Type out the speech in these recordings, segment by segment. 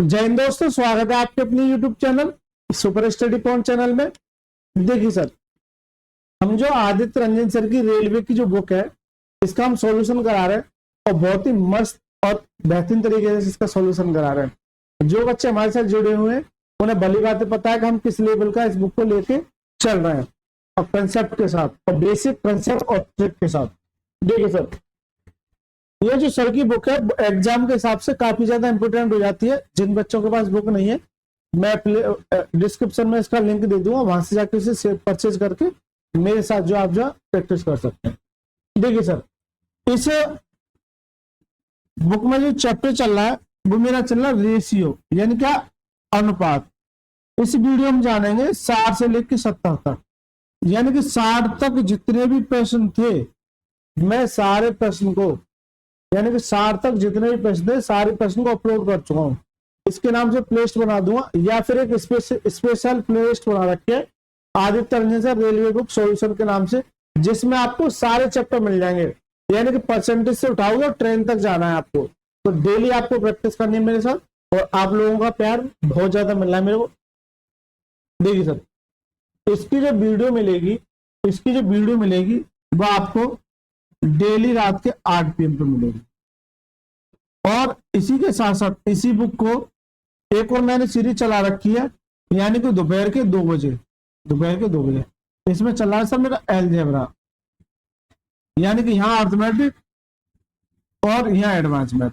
जय हिंद दोस्तों, स्वागत है आपके अपने YouTube channel super study point channel में। देखिए सर, हम जो आदित्य रंजन सर की रेलवे की जो बुक है इसका हम सॉल्यूशन करा रहे हैं और बहुत ही मस्त और बेहतरीन तरीके से इसका सॉल्यूशन करा रहे हैं। जो बच्चे हमारे साथ जुड़े हुए हैं उन्हें भली बात पता है कि हम किस लेवल का इस बुक को लेके चल रहे हैं और कंसेप्ट के साथ और बेसिक कंसेप्ट और ट्रिक के साथ। देखिए सर, ये जो सर की बुक है एग्जाम के हिसाब से काफी ज्यादा इंपोर्टेंट हो जाती है। जिन बच्चों के पास बुक नहीं है मैं डिस्क्रिप्शन में इसका लिंक दे दूंगा, वहां से जाकर इसे परचेज करके मेरे साथ जो आप जो प्रैक्टिस कर सकते हैं। देखिए सर, इस बुक में जो चैप्टर चल रहा है वो मेरा चल रहा है रेशियो, यानी क्या, अनुपात। इस वीडियो में जानेंगे 60 से लेकर 70 तक, यानी कि 60 तक जितने भी प्रश्न थे मैं सारे प्रश्न को, यानी कि 60 तक जितने भी प्रश्न थे सारे प्रश्न को अपलोड कर चुका हूं। इसके नाम से प्लेलिस्ट बना दूंगा या फिर एक स्पेशल प्लेलिस्ट बना रखे Aditya Ranjan sir railway book solution के नाम से, जिसमें आपको सारे चैप्टर मिल जाएंगे। यानी कि परसेंटेज से उठाओगे और ट्रेन तक जाना है आपको, तो डेली आपको प्रैक्टिस करनी है मेरे साथ और आप लोगों का प्यार बहुत ज्यादा मिल रहा है मेरे को। देखिए सर, इसकी जो वीडियो मिलेगी वो आपको डेली रात के 8 PM पे मिलेगी। और इसी के साथ साथ इसी बुक को एक और मैंने सीरीज चला रखी है, यानी कि दोपहर के 2 बजे इसमें चल रहा है सर मेरा अलजेब्रा, यानी कि यहाँ अर्थमेटिक और यहाँ एडवांस मैथ।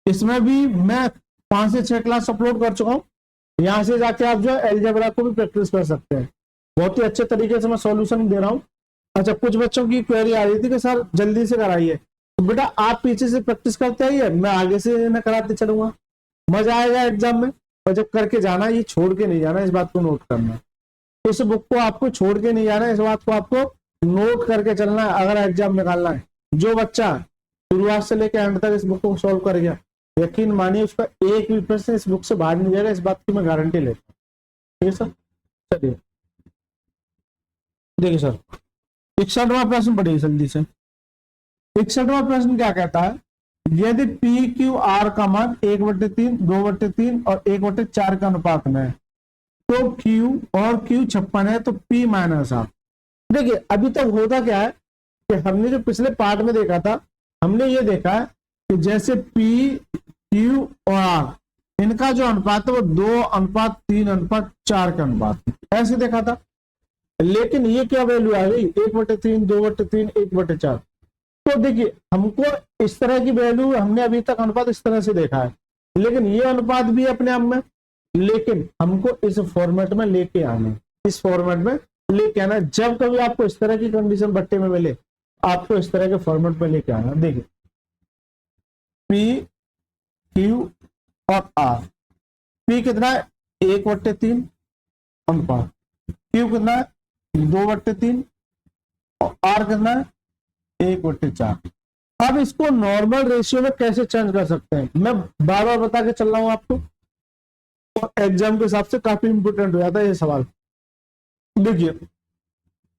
इसमें भी मैं 5 से 6 क्लास अपलोड कर चुका हूँ। यहाँ से जाके आप जो है अलजेब्रा को भी प्रैक्टिस कर सकते हैं। बहुत ही अच्छे तरीके से मैं सॉल्यूशन दे रहा हूँ। अच्छा, कुछ बच्चों की क्वेरी आ रही थी कि सर जल्दी से कराइए, तो बेटा आप पीछे से प्रैक्टिस करते आइए, मैं आगे से न कराते चलूंगा, मजा आएगा एग्जाम में। और जब करके जाना, ये छोड़ के नहीं जाना, इस बात को नोट करना। इस बुक को आपको छोड़ के नहीं जाना, इस बात को आपको नोट करके चलना है अगर एग्जाम निकालना है। जो बच्चा शुरुआत से लेकर एंड तक इस बुक को सॉल्व कर गया, यकीन मानिए उसका एक भी प्रश्न इस बुक से बाहर नहीं जाएगा, इस बात की मैं गारंटी लेता हूँ। ठीक है सर, चलिए देखिए सर, 61वां प्रश्न पढ़िए जल्दी से। 61वां प्रश्न क्या कहता है, यदि पी क्यू आर का मान 1/3, 2/3 और 1/4 के अनुपात में है तो क्यू और क्यू 56 है, तो पी -8। देखिए अभी तक होता क्या है कि हमने जो पिछले पार्ट में देखा था, हमने ये देखा है कि जैसे पी क्यू और आर इनका जो अनुपात है वो 2:3:4 के अनुपात में, ऐसे देखा था। लेकिन ये क्या वैल्यू आ गई, 1/3, 2/3, 1/4। तो देखिए हमको इस तरह की वैल्यू, हमने अभी तक अनुपात इस तरह से देखा है, लेकिन ये अनुपात भी अपने आप में, लेकिन हमको इस फॉर्मेट में लेके आना, इस फॉर्मेट में लेके आना। जब कभी आपको इस तरह की कंडीशन बट्टे में मिले, आपको इस तरह के फॉर्मेट में लेके आना। देखिए पी क्यू और आर, पी कितना है 1/3 अनुपात, क्यू कितना है 2/3 और आर कितना है 1/4। अब इसको नॉर्मल रेशियो में कैसे चेंज कर सकते हैं, मैं बार बार बता के चल रहा हूं आपको, और एग्जाम के हिसाब से काफी इंपोर्टेंट हो जाता है ये सवाल। देखिए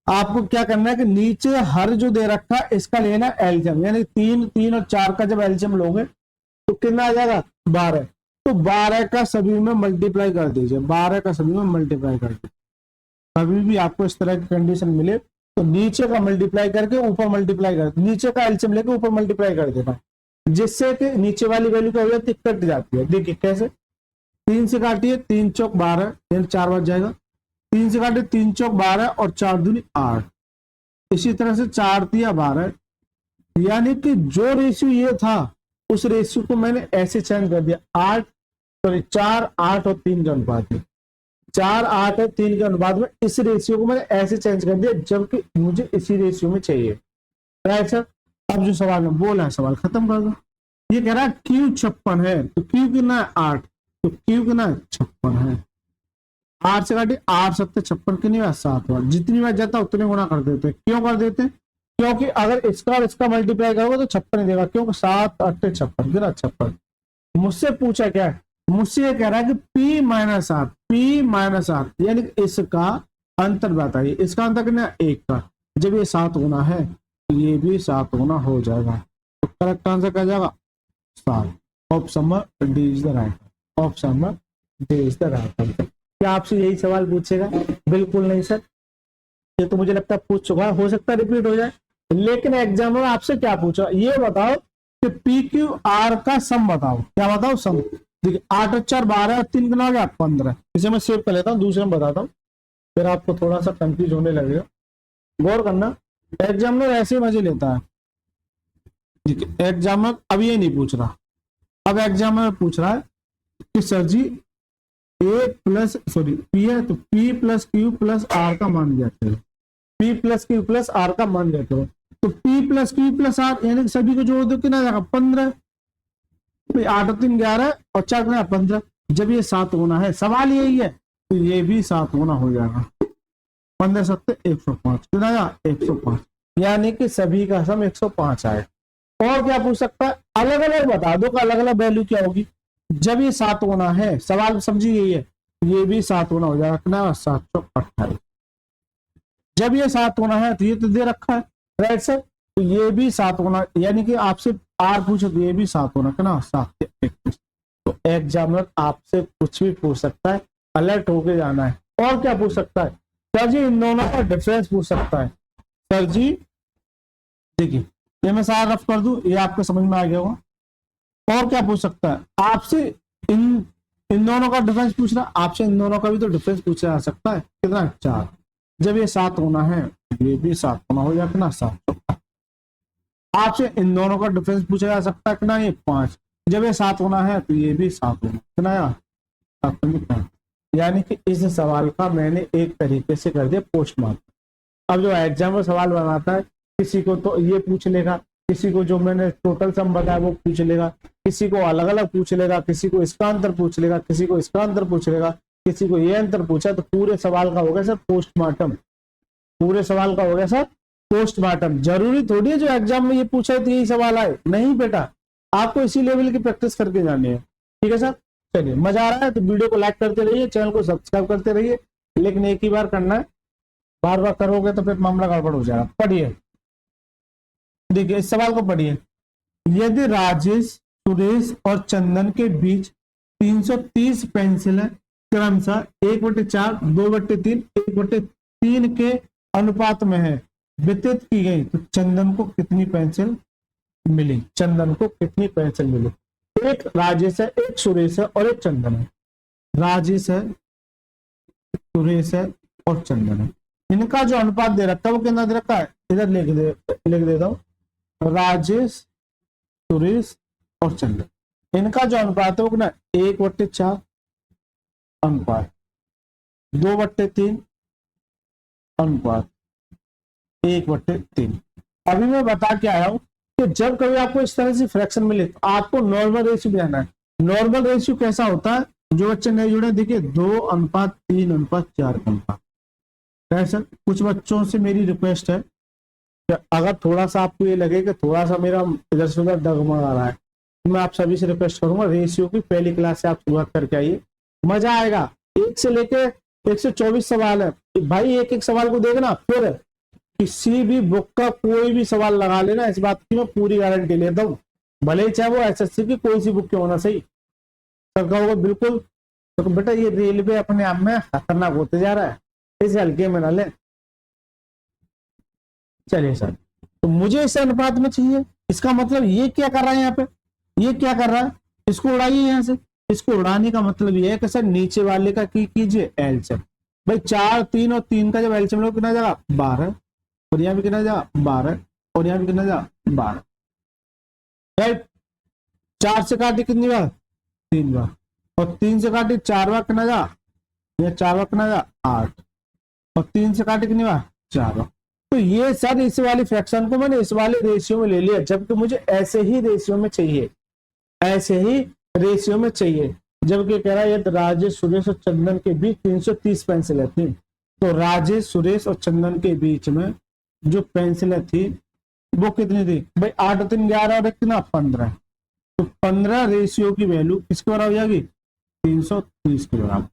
आपको क्या करना है कि नीचे हर जो दे रखा है इसका लेना एलसीएम, यानी 3 और 4 का जब एलसीएम लोगे तो कितना आ जाएगा 12। तो 12 का सभी में मल्टीप्लाई कर दीजिए, 12 का सभी में मल्टीप्लाई कर दीजिए। कभी भी आपको इस तरह की कंडीशन मिले तो नीचे का मल्टीप्लाई करके ऊपर मल्टीप्लाई कर, नीचे का एलसीएम लेके ऊपर मल्टीप्लाई कर देना, जिससे कि नीचे वाली वैल्यू क्या हो जाती है, कट जाती है। देखिए कैसे, 3 से काटिए, 3 चौक 12, यानी 4 बच जाएगा। 3 से काटिए, 3 चौक 12 और 4 दूनी 8। इसी तरह से 4 तिया 12, यानी कि जो रेशियो ये था उस रेशियो को मैंने ऐसे चेंज कर दिया। 4, 8 और 3 का अनुपात है, 4, 8 और 3 के अनुपात में इस रेशियो को मैंने ऐसे चेंज कर दिया जबकि मुझे इसी रेशियो में चाहिए। राइट सर, अब जो सवाल में बोला है सवाल खत्म कर दो। ये कह रहा है क्यू 56 है, तो क्यू कितना है 8, तो क्यू कितना है 56 है। 8 से काटिए, 8 7 56 कितनी बार 7 बार, जितनी बार जाता उतने गुना कर देते। क्यों कर देते, क्योंकि अगर इसका और इसका मल्टीप्लाई करोगे तो 56 देगा, क्योंकि 7 8 56 कितना 56। मुझसे पूछा क्या है, मुझसे ये कह रहा है कि P -8 यानी इसका अंतर बताइए। इसका अंतर कितना 1 का, जब ये 7 गुना है तो ये भी 7 गुना हो जाएगा, तो करेक्ट आंसर क्या जाएगा 7। Option D is the right. Option number D is the right answer. क्या आपसे यही सवाल पूछेगा? बिल्कुल नहीं सर, ये तो मुझे लगता है पूछ चुका है, हो सकता है रिपीट हो जाए। लेकिन एग्जाम में आपसे क्या पूछा, ये बताओ कि पी क्यू आर का सम बताओ। क्या बताओ? सम। देखिए 8 और 4 12 और 3 कितना हो गया? 15। इसे मैं सेव कर लेता हूँ, दूसरे में बताता हूँ, फिर आपको थोड़ा सा कंफ्यूज होने लगेगा। गौर करना, एग्जामिनर ऐसे मजे लेता है। देखिए एग्जामिनर अब ये नहीं पूछ रहा, अब एग्जामिनर पूछ रहा है कि sir ji A plus sorry P है तो P plus Q plus R का मान ज्ञात करो। P plus Q plus R का मान ज्ञात करो। तो P plus Q plus R यानी सभी को जोड़ दो, कितना जाएगा? 15। 8 और 3 11 और 4 कितना? 15। जब ये 7 होना है, सवाल यही है, तो ये भी 7 होना हो जाएगा। 15 7 105, कितना आया? 105, यानी कि सभी का सम 105 आए। और क्या पूछ सकता है? अलग अलग बता दो, अलग अलग वैल्यू क्या होगी। जब ये 7 होना है, सवाल समझी यही है, ये भी 7 होना हो जाएगा, कितना? 728। जब ये 7 होना है तो ये तो दे रखा है, राइट सर, तो ये भी 7 होना, यानी कि आपसे आर पूछे तो ये भी 7 होना, कितना? 7 के 21। तो एग्जामिनर आपसे कुछ भी पूछ सकता है, अलर्ट होके जाना है। और क्या पूछ सकता है? सर जी इन दोनों का डिफरेंस पूछ सकता है। सर जी देखिए ये मैं सारा रफ कर दूं, ये आपको समझ में आ गया होगा। और क्या पूछ सकता है? आपसे इन दोनों का डिफरेंस पूछ रहा, आपसे इन दोनों का भी तो डिफरेंस पूछा जा सकता है, कितना? 4। जब ये 7 होना है, ये भी 7 होना हो जाए, कितना? 7। आपसे इन दोनों का डिफरेंस पूछा जा सकता है, कितना? ये 5। जब ये 7 होना है तो ये भी 7 होना, कितना? 7। यानी कि इस सवाल का मैंने एक तरीके से कर दिया पोस्ट मार्क। अब जो एग्जाम में सवाल बनाता है, किसी को तो ये पूछ लेगा, किसी को जो मैंने टोटल सम बताया वो पूछ लेगा, किसी को अलग अलग पूछ लेगा, किसी को इसका अंतर पूछ लेगा, किसी को इसका अंतर पूछ लेगा, किसी को ये अंतर पूछा, तो पूरे सवाल का हो गया सर पोस्टमार्टम। पूरे सवाल का हो गया सर पोस्टमार्टम। जरूरी थोड़ी है जो एग्जाम में ये पूछा है तो यही सवाल आए, नहीं बेटा, आपको इसी लेवल की प्रैक्टिस करके जानी है। ठीक है सर, चलिए मजा आ रहा है तो वीडियो को लाइक करते रहिए, चैनल को सब्सक्राइब करते रहिए, लेकिन एक ही बार करना है, बार बार करोगे तो फिर मामला गड़बड़ हो जाएगा। पढ़िए, देखिए इस सवाल को पढ़िए। यदि राजेश, सुरेश और चंदन के बीच 330 पेंसिल है, क्रमशः 1/4, 2/3, 1/3 के अनुपात में है, वितरित की गई, तो चंदन को कितनी पेंसिल मिली? चंदन को कितनी पेंसिल मिली? एक राजेश है, एक सुरेश है और एक चंदन है। राजेश है, सुरेश है और चंदन है। इनका जो अनुपात दे रखा है वो कितना दे रखा है? इधर लिख देता हूं, राजेश, सुरेश और चंदन, इनका जो अनुपात है वो कितना? 1/4 अनुपात, 2/3 अनुपात, 1/3। अभी मैं बता के आया हूं कि जब कभी आपको इस तरह से फ्रैक्शन मिले तो आपको नॉर्मल रेशियो भी आना है। नॉर्मल रेशियो कैसा होता है? जो बच्चे नहीं जुड़े, देखिए 2:3:4 का अनुपात। सर कुछ बच्चों से मेरी रिक्वेस्ट है, अगर थोड़ा सा आपको ये लगे कि थोड़ा सा मेरा इधर से उधर डगमगा रहा है, तो मैं आप सभी से रिक्वेस्ट करूंगा रेशियो की पहली क्लास से आप शुरुआत करके आइए, मजा आएगा। 1 से लेके 124 सवाल है भाई, एक एक सवाल को देखना, फिर किसी भी बुक का कोई भी सवाल लगा लेना, इस बात की मैं पूरी गारंटी लेता हूँ, भले ही चाहे वो एसएससी की कोई सी बुक क्यों होना सही। सर कहोगे बिल्कुल, तो बेटा ये रेलवे अपने आप में खतरनाक होते जा रहा है, इसे हल्के में ना ले। चलिए सर, तो मुझे इस अनुपात में चाहिए, इसका मतलब ये क्या कर रहा है यहाँ पे? ये क्या कर रहा है? इसको उड़ाइए यहाँ से। इसको उड़ाने का मतलब ये है कि सर नीचे वाले का कीजिए एलसीएम। भाई 4, 3 और 3 का जब एलसीएम लो कितना जाएगा? 12, और यहाँ भी कितना जाएगा? 12, और यहाँ भी कितना जाएगा? 12। राइट, 4 से काटे कितनी बार? 3 बार, और 3 से काटे 4 बार, कितना जाएगा? यह 4 बार कितना जाएगा? 8, और 3 से काटे कितनी बार? 4 बार। तो ये सर इस वाली फ्रैक्शन को मैंने इस वाले रेशियो में ले लिया, जबकि मुझे ऐसे ही रेशियो में चाहिए, ऐसे ही रेशियो में चाहिए। जबकि कह रहा है राजेश, सुरेश और चंदन के बीच 330 पेंसिलें थी, तो राजेश, सुरेश और चंदन के बीच में जो पेंसिलें थी वो कितनी थी? भाई 8 और 3 11 और कितना? 15। तो 15 रेशियो की वैल्यू किसके बराबर हो जाएगी? 330 के बराबर।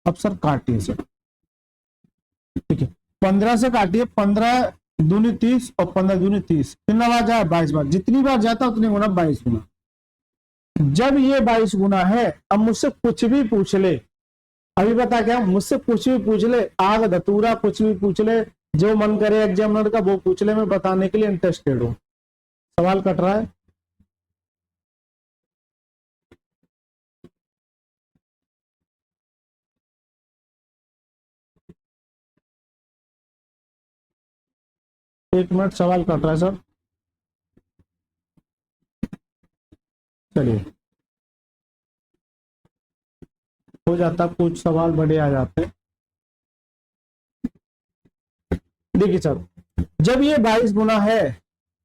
अब सर काटिए सर, ठीक है, 15 से काटिए, 15 दूनी 30 और 15 दूनी 30, कितना बार जाए? 22 बार। जितनी बार जाता उतनी गुना 22 गुना, जब ये 22 गुना है, अब मुझसे कुछ भी पूछ ले, अभी बता क्या, मुझसे कुछ भी पूछ ले, आग धतूरा कुछ भी पूछ ले, जो मन करे एग्जामिनर का वो पूछ ले, मैं बताने के लिए इंटरेस्टेड हूँ। सवाल कट रहा है? एक मिनट, सवाल कट रहा है सर। चलिए, हो जाता, कुछ सवाल बड़े आ जाते। देखिए सर, जब ये 22 गुना है,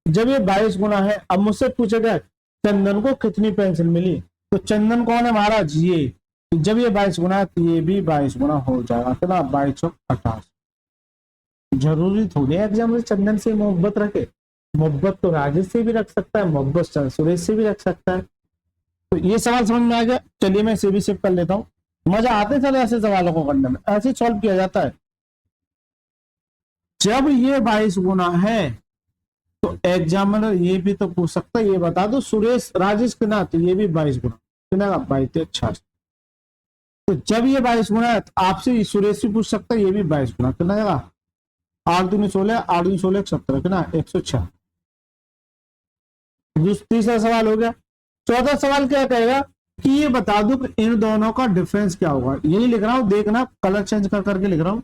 जब ये 22 गुना है, अब मुझसे पूछेगा चंदन को कितनी पेंसिल मिली, तो चंदन कौन है महाराज, ये। तो जब ये 22 गुना है तो ये भी 22 गुना हो जाएगा, कितना, 22 और 88। जरूरी थोड़ी है एग्जाम में चंदन से मोहब्बत रखे, मोहब्बत तो राजेश से भी रख सकता है, मोहब्बत सुरेश से भी रख सकता है। तो ये सवाल समझ में आ गया। चलिए मैं इसे भी सेव कर लेता हूँ। मजा आते है सर ऐसे सवालों को करने में, ऐसे सॉल्व किया जाता है। जब ये 22 गुना है तो एग्जामिनर ये भी तो पूछ सकता है, ये बता दो सुरेश राजेश कितना, तो ये भी 22 गुना, कितना, 22 66। तो जब ये 22 गुना है तो आपसे सुरेश भी पूछ सकता है, ये भी 22 गुना, कितना आएगा, 8 दूनी 16, 8 दूनी 16 17, कितना, 106। तीसरा सवाल हो गया। चौथा सवाल क्या कहेगा कि ये बता दो कि इन दोनों का डिफरेंस क्या होगा। यही लिख रहा हूं, देखना कलर चेंज कर करके लिख रहा हूं।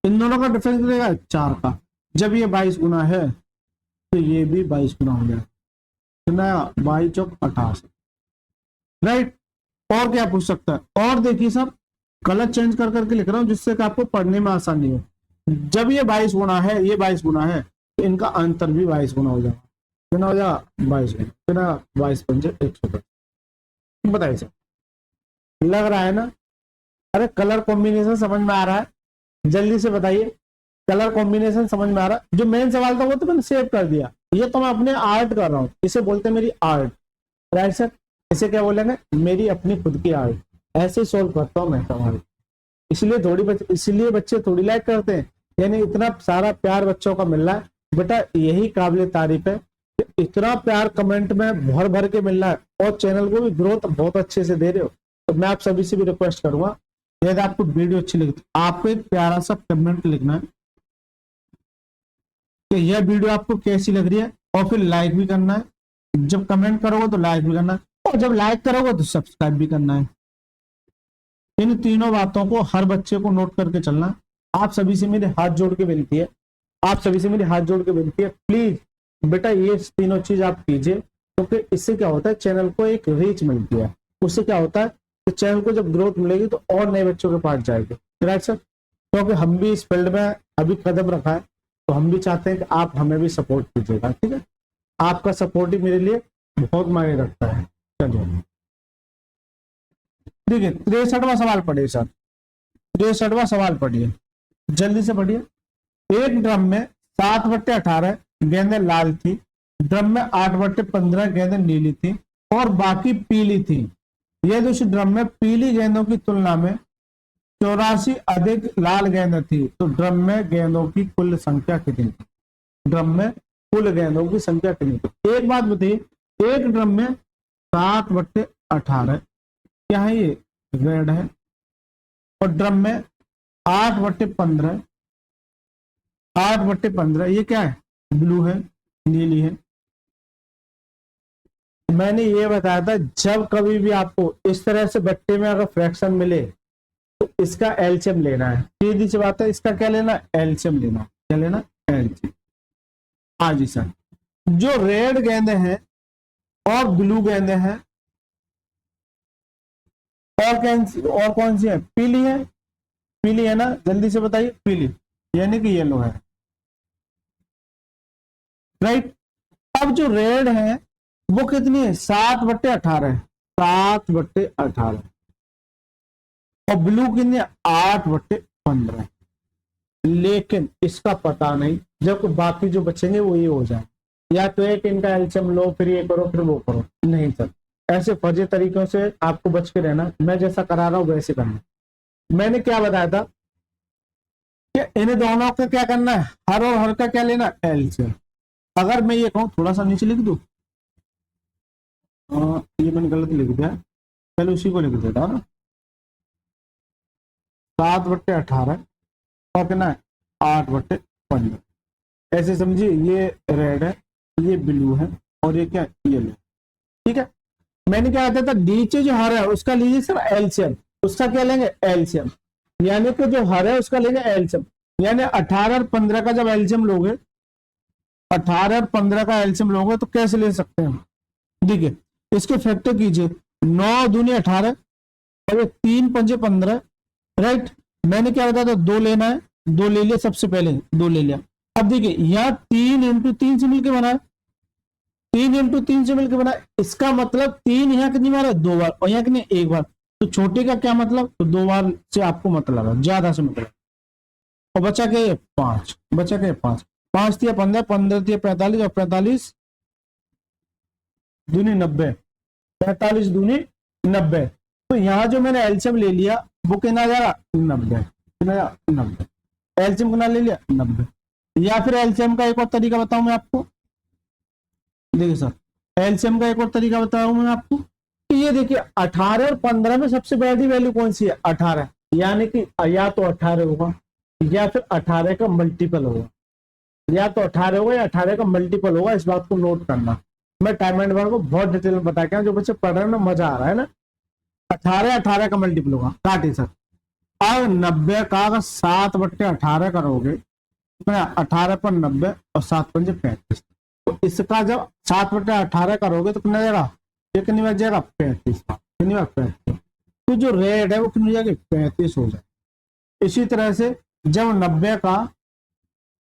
इन दोनों का डिफरेंस रहेगा 4 का। जब ये 22 गुना है तो ये भी 22 गुना हो गया, कितना, 22 चौक 88, राइट। और क्या पूछ सकता है, और देखिए सर कलर चेंज कर करके लिख रहा हूं जिससे कि आपको पढ़ने में आसानी हो। जब ये 22 गुना है, ये 22 गुना है, तो इनका अंतर भी 22 गुना हो जाएगा, कितना हो जाएगा, 22 गुना, कितना, 22 पंजे 110। बताइए सर, लग रहा है ना? अरे कलर कॉम्बिनेशन समझ में आ रहा है? जल्दी से बताइए, कलर कॉम्बिनेशन समझ में आ रहा है? जो मेन सवाल था वो तो मैंने सेव कर दिया, ये तो मैं अपने आर्ट कर रहा हूँ, इसे बोलते हैं मेरी आर्ट, राइट सर। इसे क्या बोलेंगे, मेरी अपनी खुद की आर्ट। ऐसे सोल्व करता हूँ मैं सवाल, इसलिए बच्चे थोड़ी लाइक करते हैं, यानी इतना सारा प्यार बच्चों का मिल रहा है। बेटा यही काबिल तारीफ है, इतना प्यार कमेंट में भर भर के मिल रहा है, और चैनल को भी ग्रोथ बहुत अच्छे से दे रहे हो। तो मैं आप सभी से भी रिक्वेस्ट करूंगा, यदि आपको वीडियो अच्छी लगी तो आपको एक प्यारा सा कमेंट लिखना है कि यह वीडियो आपको कैसी लग रही है, और फिर लाइक भी करना है। जब कमेंट करोगे तो लाइक भी करना है, और जब लाइक करोगे तो सब्सक्राइब भी करना है। इन तीनों बातों को हर बच्चे को नोट करके चलना। आप सभी से मेरे हाथ जोड़ के विनती है, आप सभी से मेरी हाथ जोड़ के विनती है, प्लीज बेटा ये तीनों चीज आप कीजिए, क्योंकि तो इससे क्या होता है, चैनल को एक रीच मिलती है। उससे क्या होता है कि चैनल को जब ग्रोथ मिलेगी तो और नए बच्चों के पास जाएगी, राइट सर। क्योंकि हम भी इस फील्ड में अभी कदम रखा है, तो हम भी चाहते हैं कि आप हमें भी सपोर्ट कीजिएगा, ठीक है। आपका सपोर्ट ही मेरे लिए बहुत मायने रखता है। चलिए देखिए, 63वां सवाल पढ़िए सर, 63वां सवाल पढ़िए, जल्दी से पढ़िए। एक ड्रम में 7/18 गेंदें लाल थी, ड्रम में 8/15 गेंदें नीली थी और बाकी पीली थी। यदि उस ड्रम में पीली गेंदों की तुलना में 84 अधिक लाल गेंदें थी, तो ड्रम में गेंदों की कुल संख्या कितनी थी? ड्रम में कुल गेंदों की संख्या कितनी थी? एक बात बताइए, एक ड्रम में 7/18, क्या है ये, रेड है, और ड्रम में 8/15, 8/15 ये क्या है, ब्लू है, नीली है। मैंने ये बताया था, जब कभी भी आपको इस तरह से बट्टे में अगर फ्रैक्शन मिले तो इसका एलसीएम लेना है। सीधी सी बात है, इसका क्या लेना, एलसीएम लेना। क्या लेना, एलसीएम। हाँ जी सर, जो रेड गेंदे हैं और ब्लू गेंदे हैं, और कौन सी है, पीली है, पीली है ना, जल्दी से बताइए, पीली यानी कि येलो है, राइट। अब जो रेड है वो कितनी है, 7/18, 7/18, और ब्लू कितनी है, 8/15। लेकिन इसका पता नहीं, जब बाकी जो बचेंगे वो ये हो जाए, या तो एक इनका एल्शियम लो, फिर ये करो, फिर वो करो, नहीं सर। ऐसे फर्जी तरीकों से आपको बच के रहना, मैं जैसा करा रहा हूं वैसे करना। मैंने क्या बताया था कि इन दोनों का क्या करना है, हर और हर का क्या लेना, एलसीएम। अगर मैं ये कहूं, थोड़ा सा नीचे लिख दूं, ये मैंने गलत लिख दिया, पहले उसी को लिख देता ना। 7/18 और कितना है 8/15, ऐसे समझिए। ये रेड है, ये ब्लू है और ये क्या येलो। ठीक है, मैंने क्या कहता था नीचे जो हर है उसका लीजिए सर एलसीएम, उसका क्या लेंगे एलसीएम, यानी कि जो हर है उसका लेंगे एलसीएम। यानी 18 और 15 का जब एलसीएम लोगे, 18 और 15 का एलसीएम लोगे तो कैसे ले सकते हैं, देखिए इसके फैक्टर कीजिए, 9 दूनी 18 और 3 पंजे 15, राइट। मैंने क्या बताया था 2 लेना है, 2 ले लिया, सबसे पहले 2 ले लिया। अब देखिए यहाँ 3 × 3 से मिलकर बना है, 3 × 3 से मिलकर बना, इसका मतलब 3 यहाँ कितनी बार है 2 बार, और यहाँ कितनी 1 बार। तो छोटे का क्या मतलब, तो 2 बार से आपको मतलब है, ज्यादा से मतलब। और बचा के 5, बचा के 5, 5 दिया 15, 15 दिया 45 और 45 दूनी 90, 45 दूनी 90। तो यहाँ जो मैंने एलसीएम ले लिया वो कितना जाएगा 90, कितना 90, एलसीएम कितना ले लिया 90। या फिर एलसीएम का एक और तरीका बताऊं मैं आपको, देखिए सर एलसीएम का एक और तरीका बताऊं मैं आपको कि ये देखिए 18 और 15 में सबसे बड़ी वैल्यू कौन सी है 18, यानी कि या तो 18 होगा या फिर 18 का मल्टीपल होगा, या तो 18 होगा या 18 का मल्टीपल होगा। इस बात को नोट करना, मैं टाइम एंड वर्क को बहुत डिटेल में बता के, जो बच्चे पढ़ रहे हैं ना मजा आ रहा है ना। 18 का मल्टीपल होगा, काटिए सर। अब 90 का 7/18 करोगे, 18 पर 90 और 7 पंजे 35, तो इसका जब 7/18 करोगे तो कितना जाएगा, ये कितनी बार जाएगा 35, कितनी बार 35। तो जो रेड है वो कितनी जाएगी 35 हो जाए। इसी तरह से जब 90 का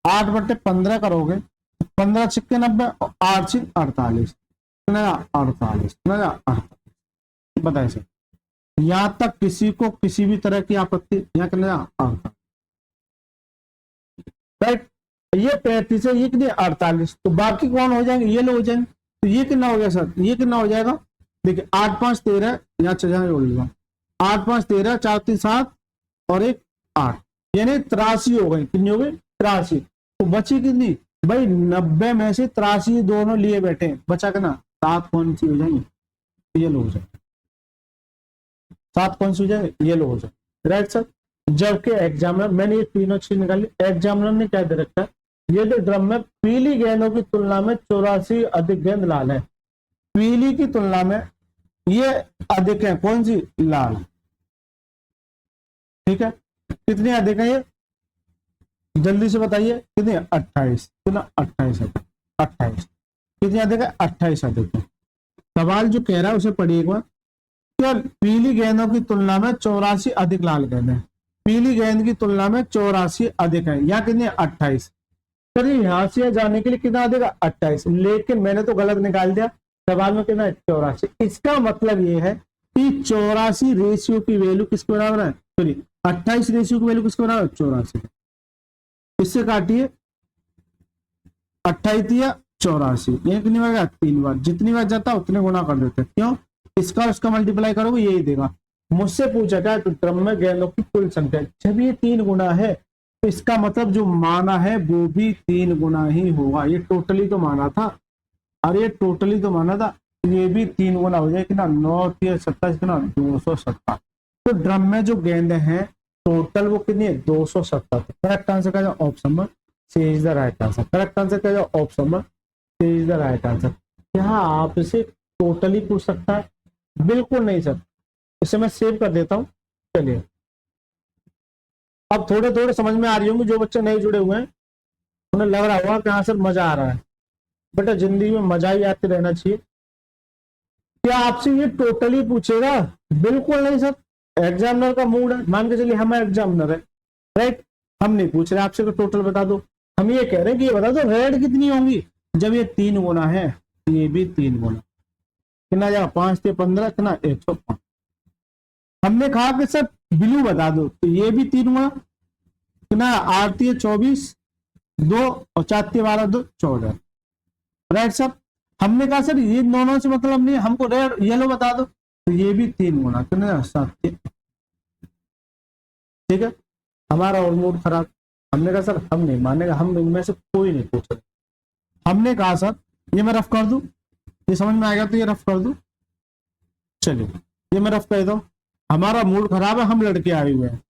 8/15 करोगे, 15 छिक्के 90 और 8 छिक 48, 48 बताइए सर। यहां तक किसी को किसी भी तरह की आपत्ति, यहाँ कितना 48, राइट। ये 35 है, ये कितने 48, तो बाकी कौन हो जाएंगे, ये लोग हो जाएंगे। तो ये कितना हो गया सर, ये कितना हो जाएगा, देखिए 8 5 13, यहाँ 6 जोड़ लीजिएगा, 8 5 13, 4 3 7 और 1 8, यानी 83 हो गई। कितनी हो गई 83। तो बची कितनी भाई 90 में से 83 दोनों लिए बैठे, बचा के ना 7 कौन सी हो जाएंगे, ये लोग हो जाएंगे, 7 कौन सी हो जाएंगे, ये लोग हो जाएंगे, राइट सर। जबकि एग्जामिनर, मैंने ये तीनों चीज निकाली, एग्जामिनर ने क्या दे रखा है, ये जो ड्रम में पीली गेंदों की तुलना में 84 अधिक गेंद लाल है, पीली की तुलना में ये अधिक है, कौन सी लाल, ठीक है। कितनी अधिक है ये, जल्दी से बताइए कितनी 28, कितना 28 है, 28 कितनी अधिक है 28 अधिक है। सवाल जो कह रहा है उसे पढ़िए एक बार, पीली गेंदों की तुलना में 84 अधिक लाल गेंद है, पीली गेंद की तुलना में 84 अधिक है, या कितनी 28। सर यहां से जाने के लिए कितना अधिक है 28, लेकिन मैंने तो गलत निकाल दिया, सवाल में कितना 84। इसका मतलब ये है कि 84 रेशियो की वैल्यू किसके बराबर है, सॉरी 28 रेशियो की वैल्यू किसके बराबर है 84। इससे काटिए 28 या 84, ये कितनी बार 3 बार, जितनी बार जाता है उतने गुना कर देते हैं, क्यों, इसका उसका मल्टीप्लाई करोगे यही देगा। मुझसे पूछा क्या तो ड्रम में गेंदों की कुल संख्या, जब ये 3 गुना है तो इसका मतलब जो माना है वो भी 3 गुना ही होगा। ये टोटली तो माना था, और ये टोटली तो माना था, ये भी 3 गुना हो जाए कि ना 9 3 27 कितना 270। तो ड्रम में जो गेंद है टोटल वो कितनी है 270। करेक्ट आंसर का option number C is the right answer, correct answer का option number C is the right answer. यहाँ आपसे टोटली पूछ सकता है, बिल्कुल नहीं सर, इसे मैं सेव कर देता हूं। चलिए अब थोड़े थोड़े समझ में आ रही होंगी, जो बच्चे नहीं जुड़े हुए हैं उन्हें लग रहा होगा कि हाँ सर मजा आ रहा है, बेटा जिंदगी में मजा ही आते रहना चाहिए। क्या आपसे ये टोटली पूछेगा, बिल्कुल नहीं सर, एग्जामिनर का मूड है, मान के चलिए हम एग्जामिनर है, राइट, हम नहीं पूछ रहे आपसे टोटल बता दो, हम ये कह रहे हैं कि ये बता दो रेड कितनी होंगी, जब ये 3 गुना है ये भी 3 गुना, कितना जाएगा 5 से 15 कितना 105। हमने कहा कि सर ब्लू बता दो, तो ये भी 3 गुना, कितना 8 से 24 2 और 4 से 12 2 14, राइट सर। हमने कहा सर ये दोनों से मतलब नहीं, हमको रेड येलो बता दो, तो ये भी 3 गुना, कितना 7 से, ठीक है। हमारा और मूड खराब, हमने कहा सर हम नहीं मानेगा, हम इनमें से कोई नहीं पूछ रहे। हमने कहा सर ये मैं रफ कर दूं, ये समझ में आएगा तो ये रफ कर दूं, चलिए ये मैं रफ कह दो, हमारा मूड खराब है, हम लड़के आए हुए हैं,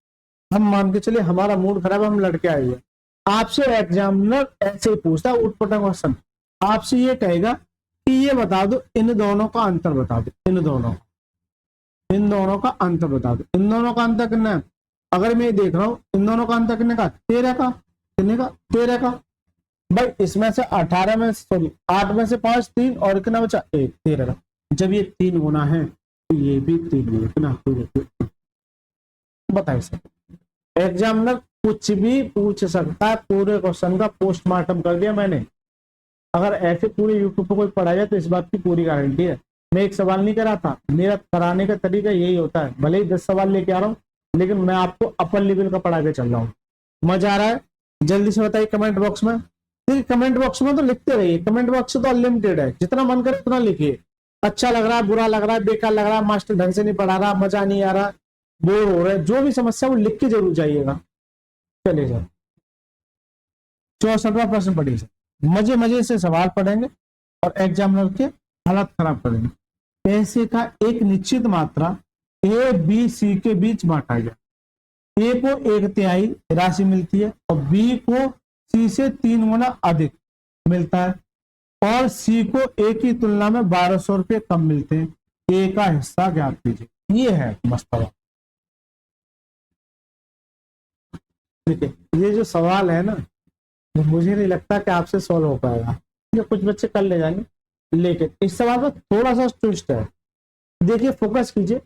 हम मान के चलिए हमारा मूड खराब है, हम लड़के आए हुए हैं, आपसे एग्जामिनर ऐसे ही पूछता है उठपटांग क्वेश्चन, आपसे ये कहेगा कि ये बता दो इन दोनों का अंतर बता दो, इन दोनों का अंतर बता दो, इन दोनों का अंतर कितना है, अगर मैं देख रहा हूं इन दोनों का अंतर कितने का, 13 का, कितने का, 13 का। भाई इसमें से 18 में सॉरी 8 में से 5 3 और कितना बचा 1, 13 का। जब ये 3 गुना है तो ये भी 3 गुना, कितना बताइए सर। एग्जामिनर कुछ भी पूछ सकता है, पूरे क्वेश्चन का पोस्टमार्टम कर दिया मैंने। अगर ऐसे पूरे यूट्यूब पर कोई पढ़ा जाए तो इस बात की पूरी गारंटी है। मैं एक सवाल नहीं करा था, मेरा कराने का तरीका यही होता है, भले ही 10 सवाल लेके आ रहा हूँ लेकिन मैं आपको अपर लेवल का पढ़ा के चल रहा हूँ। मजा आ रहा है? जल्दी से बताइए कमेंट बॉक्स में। देखिए कमेंट बॉक्स में तो लिखते रहिए, कमेंट बॉक्स तो अनलिमिटेड है, जितना मन करे उतना लिखिए। अच्छा लग रहा है, बुरा लग रहा है, बेकार लग रहा है, मास्टर ढंग से नहीं पढ़ा रहा, मजा नहीं आ रहा, बोर हो रहा है, जो भी समस्या वो लिख के जरूर जाइएगा। चलिए सर 64वां प्रश्न पढ़िए सर, मजे मजे से सवाल पढ़ेंगे और एग्जामिनर के हालत खराब करेंगे। पैसे का एक निश्चित मात्रा ए बी सी के बीच बांटा गया, ए को 1/3 राशि मिलती है और बी को सी से 3 गुना अधिक मिलता है और सी को ए की तुलना में 1200 रुपये कम मिलते हैं, ए का हिस्सा ज्ञात कीजिए। ये है मसला। देखिए ये जो सवाल है ना, मुझे नहीं लगता कि आपसे सॉल्व हो पाएगा, ये कुछ बच्चे कर ले जाएंगे, लेकिन इस सवाल का थोड़ा सा ट्विस्ट है। देखिए फोकस कीजिए,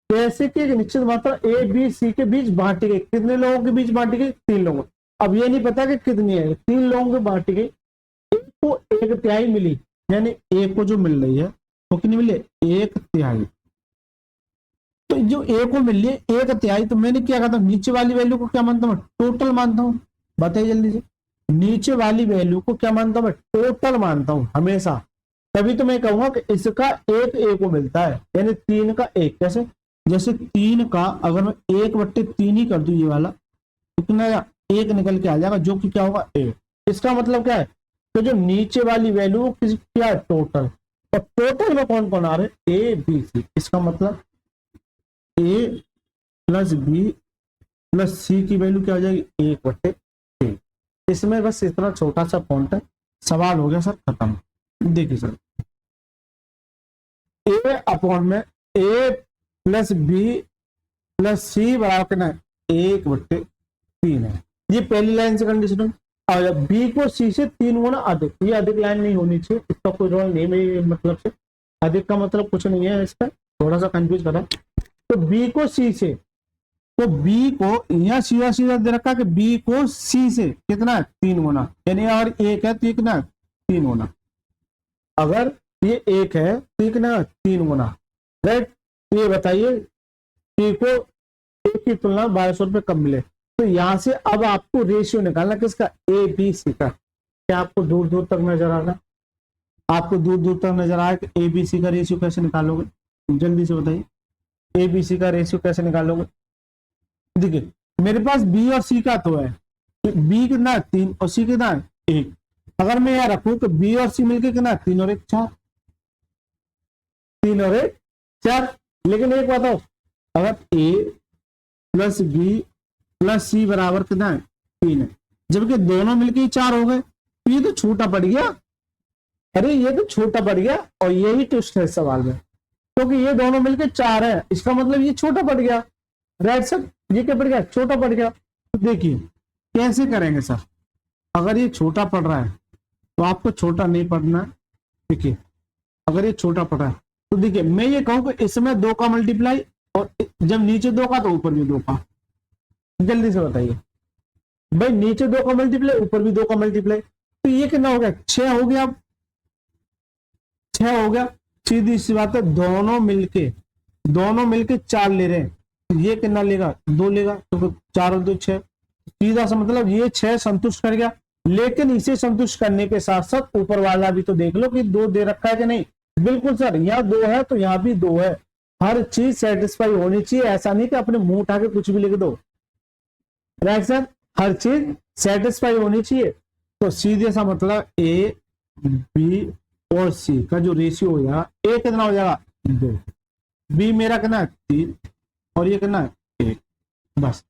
पैसे की एक निश्चित मात्रा ए बी सी के बीच बांटी गई, कितने लोगों के बीच बांटी गई, 3 लोगों। अब ये नहीं पता कि कितनी है, 3 लोगों को बांटी गई, एक को 1/3 मिली, यानी ए को जो मिल रही है वो कितनी मिली, 1/3। तो जो ए को मिल रही है 1/3, तो मैंने क्या कहा था, नीचे वाली वैल्यू को क्या मानता हूँ, टोटल मानता हूँ। बताइए जल्दी से, नीचे वाली वैल्यू को क्या मानता हूँ, टोटल मानता हूँ हमेशा। तभी तो मैं कहूंगा कि इसका एक ए को मिलता है, यानी 3 का 1। कैसे, जैसे 3 का अगर मैं 1/3 ही कर दूं ये वाला, तो कितना 1 निकल के आ जाएगा, जो कि क्या होगा ए। इसका मतलब क्या है, तो जो नीचे वाली वैल्यू क्या है, टोटल। और टोटल में कौन कौन आ रहे हैं, ए बी सी। इसका मतलब A plus B plus C की वैल्यू क्या हो जाएगी, 1/3। इसमें बस इतना छोटा सा पॉइंट है, सवाल हो गया सर खत्म। देखिए सर, ए अपॉन में ए प्लस बी प्लस सी बराबर कितना है, 1/3 है। ये पहली लाइन से कंडीशन। और बी को सी से 3 गुना अधिक, ये अधिक लाइन नहीं होनी चाहिए, इसका कोई रोल नहीं मेरे मतलब से। अधिक का मतलब कुछ नहीं है, इसका थोड़ा सा कंफ्यूज करा। तो बी को सी से, तो बी को यहां सीधा सीधा दे रखा कि बी को सी से कितना है, 3 गुना, यानी अगर 1 है तो ये कितना है, 3 गुना। अगर ये 1 है तो ये कितना है, 3 गुना। राइट, तो ये बताइए सी को ए की तुलना 1200 रुपये कम मिले। तो यहां से अब आपको रेशियो निकालना किसका, ए बी सी का। क्या आपको दूर दूर तक नजर आ रहा, आपको दूर दूर तक नजर आया कि ए बी सी का रेशियो कैसे निकालोगे, जल्दी से बताइए ए बी सी का रेशियो कैसे निकालोगे। देखिए मेरे पास बी और सी का तो है, बी कितना है 3 और सी कितना है 1। अगर मैं यह रखूं कि बी और सी मिलकर कितना है, 3 और 1 4, 3 और 1 4। लेकिन एक बताओ, अगर ए प्लस बी प्लस सी बराबर कितना है, 3 है, जबकि दोनों मिलकर ही 4 हो गए, तो ये तो छोटा पड़ गया। अरे ये तो छोटा पड़ गया, और यही ट्विस्ट है इस सवाल में, क्योंकि ये दोनों मिलकर 4 है, इसका मतलब ये छोटा पड़ गया। राइट सर, ये क्या पड़ गया, छोटा पड़ गया। तो देखिए कैसे करेंगे सर, अगर ये छोटा पड़ रहा है तो आपको छोटा नहीं पढ़ना है। देखिए अगर ये छोटा पड़ रहा है तो देखिए मैं ये कहूँ कि इसमें 2 का मल्टीप्लाई, और जब नीचे 2 का तो ऊपर भी 2 का। जल्दी से बताइए भाई, नीचे 2 का मल्टीप्लाई, ऊपर भी 2 का मल्टीप्लाई, तो ये कितना हो गया, 6 हो गया। 6 हो गया, सीधी सी बात है, दोनों मिलके 4 ले रहे हैं, तो ये कितना लेगा, 2 लेगा, तो 4 और 2 6। सीधा सा मतलब ये 6 संतुष्ट कर गया। लेकिन इसे संतुष्ट करने के साथ साथ ऊपर वाला भी तो देख लो कि 2 दे रखा है कि नहीं। बिल्कुल सर, यहाँ 2 है तो यहाँ भी 2 है। हर चीज सेटिस्फाई होनी चाहिए, ऐसा नहीं कि अपने मुंह उठा के कुछ भी लिख दो। राइट सर, हर चीज सेटिस्फाई होनी चाहिए। तो सीधे सा मतलब ए बी और सी का जो रेशियो हो जाएगा, ए कितना हो जाएगा, 2। बी मेरा कितना है 3 और ये कितना है 1। बस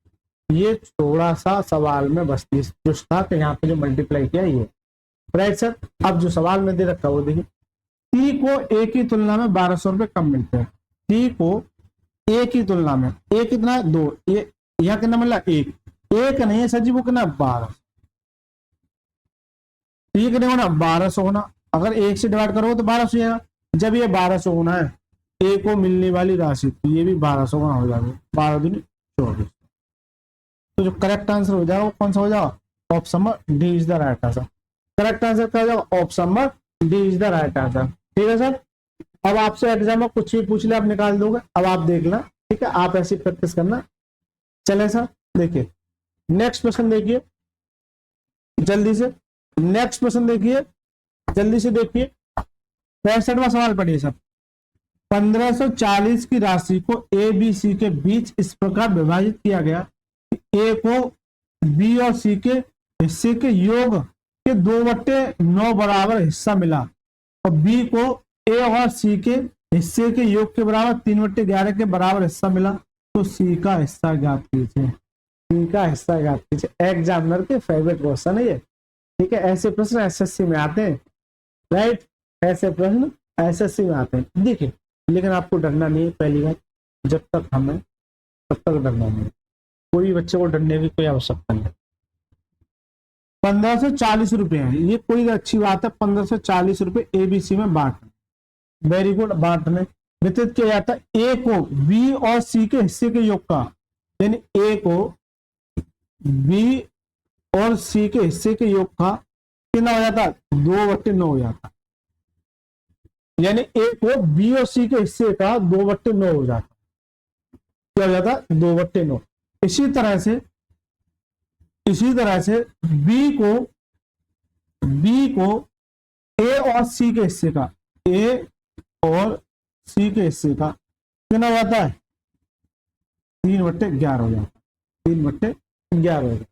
ये थोड़ा सा सवाल में बस जो था कि यहाँ पे जो मल्टीप्लाई किया ये राइट सर। अब जो सवाल में दे रखा वो देखिए, टी को ए की तुलना में 1200 रुपए कम मिलते हैं। टी को ए की तुलना में, ए कितना है 2, ये यहाँ कितना मिला 1, 1 नहीं है सर जी, वो कितना 12, ये कितना होना 1200 होना। अगर 1 से डिवाइड करोगे तो 1200 आएगा। जब ये 1200 होना है ए को मिलने वाली राशि, तो ये भी 1200 गुना हो जाएगा, 12 दूनी 24। तो जो करेक्ट आंसर हो जाएगा वो कौन सा हो जाएगा, option number D is the right answer. Correct answer क्या हो जाएगा, option number D is the right answer. ठीक है सर। अब आपसे एग्जाम में कुछ भी पूछ ले आप निकाल दोगे, अब आप देखना, ठीक है, आप ऐसी प्रैक्टिस करना। चले सर देखिए नेक्स्ट क्वेश्चन देखिए जल्दी से, नेक्स्ट क्वेश्चन देखिए जल्दी से देखिए। 65वां सवाल पढ़िए सर। 1540 की राशि को ए बी सी के बीच इस प्रकार विभाजित किया गया कि ए को बी और सी के हिस्से के योग के 2/9 बराबर हिस्सा मिला और बी को ए और सी के हिस्से के योग के बराबर 3/11 के बराबर हिस्सा मिला, तो सी का हिस्सा ज्ञात कीजिए। सी का हिस्सा ज्ञात कीजिए, एग्जामिनर के फेवरेट क्वेश्चन है ये। ठीक है, ऐसे प्रश्न एसएससी में आते हैं, राइट, ऐसे प्रश्न एसएससी में आते हैं। देखिए लेकिन आपको डरना नहीं है, पहली बात, जब तक हमें तब तक डरना नहीं, कोई बच्चे को डरने की कोई आवश्यकता नहीं। 1540 रुपए है, ये कोई अच्छी बात है। 1540 रुपए एबीसी में बांटने, वेरी गुड, बांटने वितरित किया जाता है। ए को बी और सी के हिस्से के योग का, यानी ए को बी और सी के हिस्से के योग का कितना हो जाता है, 2/9 हो जाता, यानी ए को बी और सी के हिस्से का 2/9 हो जाता, क्या हो जाता 2/9। इसी तरह से बी को ए और सी के हिस्से का, ए और सी के हिस्से का कितना हो जाता है, 3/11 हो जाता, 3/11 हो जाता।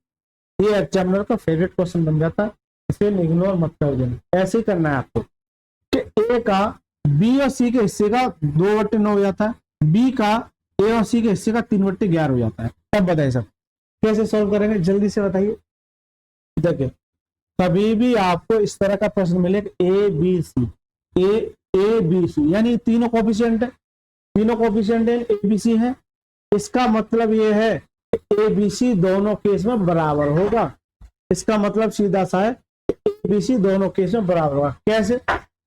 ये एग्जामिनर का फेवरेट क्वेश्चन बन जाता है, इसे इग्नोर मत कर देना। ऐसे ही करना है आपको कि ए का बी और सी के हिस्से का 2/9 हो जाता है, बी का ए और सी के हिस्से का 3/11 हो जाता है। तब बताइए सर कैसे सॉल्व करेंगे, जल्दी से बताइए। देखिए कभी भी आपको इस तरह का प्रश्न मिले ए बी सी, यानी तीनों कोफिशिएंट है, तीनों कोफिशिएंट ए बी सी है, इसका मतलब ये है ए बी सी दोनों केस में बराबर होगा। इसका मतलब सीधा सा है ए बी सी दोनों केस में बराबर होगा। कैसे,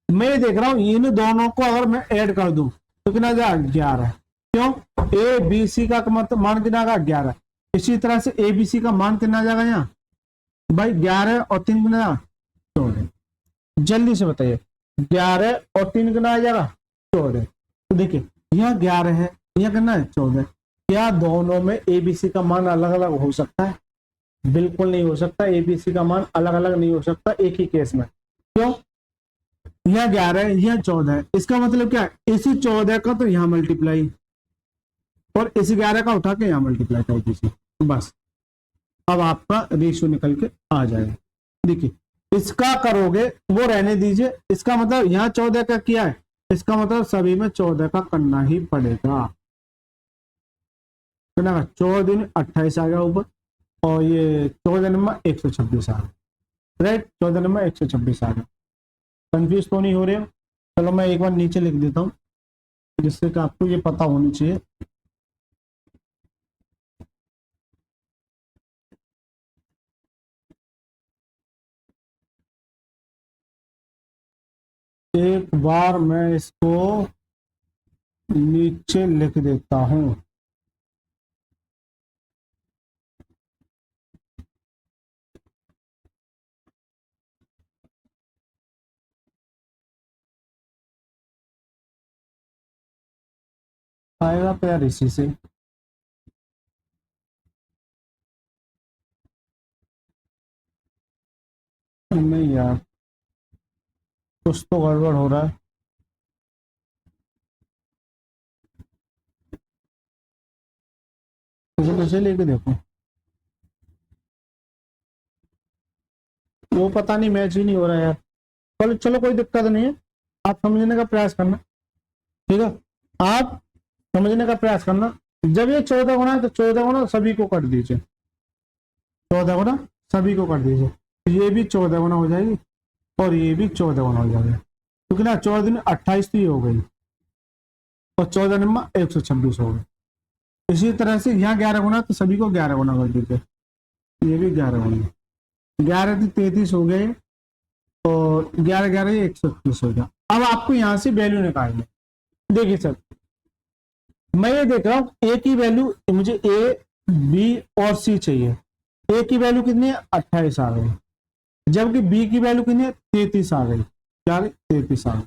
मैं देख रहा हूं इन दोनों को अगर मैं ऐड कर दूं तो कितना जाएगा 11, क्यों, ए बी सी का मतलब मान कितना आएगा 11। इसी तरह से ए बी सी का मान कितना जाएगा यहाँ भाई 11 और 3 कितना 14। जल्दी से बताइए 11 और 3 कितना आ जाएगा 14। तो देखिए यहाँ 11 है, यहाँ कितना है 14। क्या दोनों में एबीसी का मान अलग अलग हो सकता है, बिल्कुल नहीं हो सकता। एबीसी का मान अलग अलग नहीं हो सकता एक ही केस में, क्यों, यहाँ 11 है, यहाँ 14 है, इसका मतलब क्या है, इसी 14 का तो यहाँ मल्टीप्लाई और इसी 11 का उठा के यहाँ मल्टीप्लाई कर दीजिए, बस अब आपका रेशियो निकल के आ जाएगा। देखिए इसका करोगे वो रहने दीजिए, इसका मतलब यहाँ 14 का किया है, इसका मतलब सभी में 14 का करना ही पड़ेगा। 14 दिन 28 आ गया ऊपर, और ये 14 नंबर 126 आ गया, राइट, 14 नंबर 126 आ गया। कंफ्यूज तो नहीं हो रहे हो, चलो मैं एक बार नीचे लिख देता हूँ जिससे कि आपको ये पता होनी चाहिए। एक बार मैं इसको नीचे लिख देता हूं। आएगा तो यार इसी से, नहीं यार कुछ तो गड़बड़ हो रहा है। इसे लेके देखो, वो पता नहीं मैच ही नहीं हो रहा यार। चलो चलो कोई दिक्कत नहीं है, आप समझने का प्रयास करना, ठीक है। आप समझने का प्रयास करना। जब ये 14 गुना है तो 14 गुना सभी को कर दीजिए, 14 गुना सभी को कर दीजिए। ये भी 14 गुना हो जाएगी और ये भी 14 गुना हो जाएगा, क्योंकि ना 14 दिन 28 तो ये हो गई और 14 नंबर 126 हो गई। इसी तरह से यहाँ 11 गुना तो सभी को 11 गुना कर दीजिए, ये भी 11 गुना, 11 दिन 33 हो गए और 11 11 121 हो गया। अब आपको यहाँ से वैल्यू निकालनी। देखिए सर, मैं ये देख रहा हूँ ए की वैल्यू, मुझे ए बी और सी चाहिए। ए की वैल्यू कितनी है 28 आ गई, जबकि बी की वैल्यू कितनी है 33 आ गई, क्या 33 आ गई।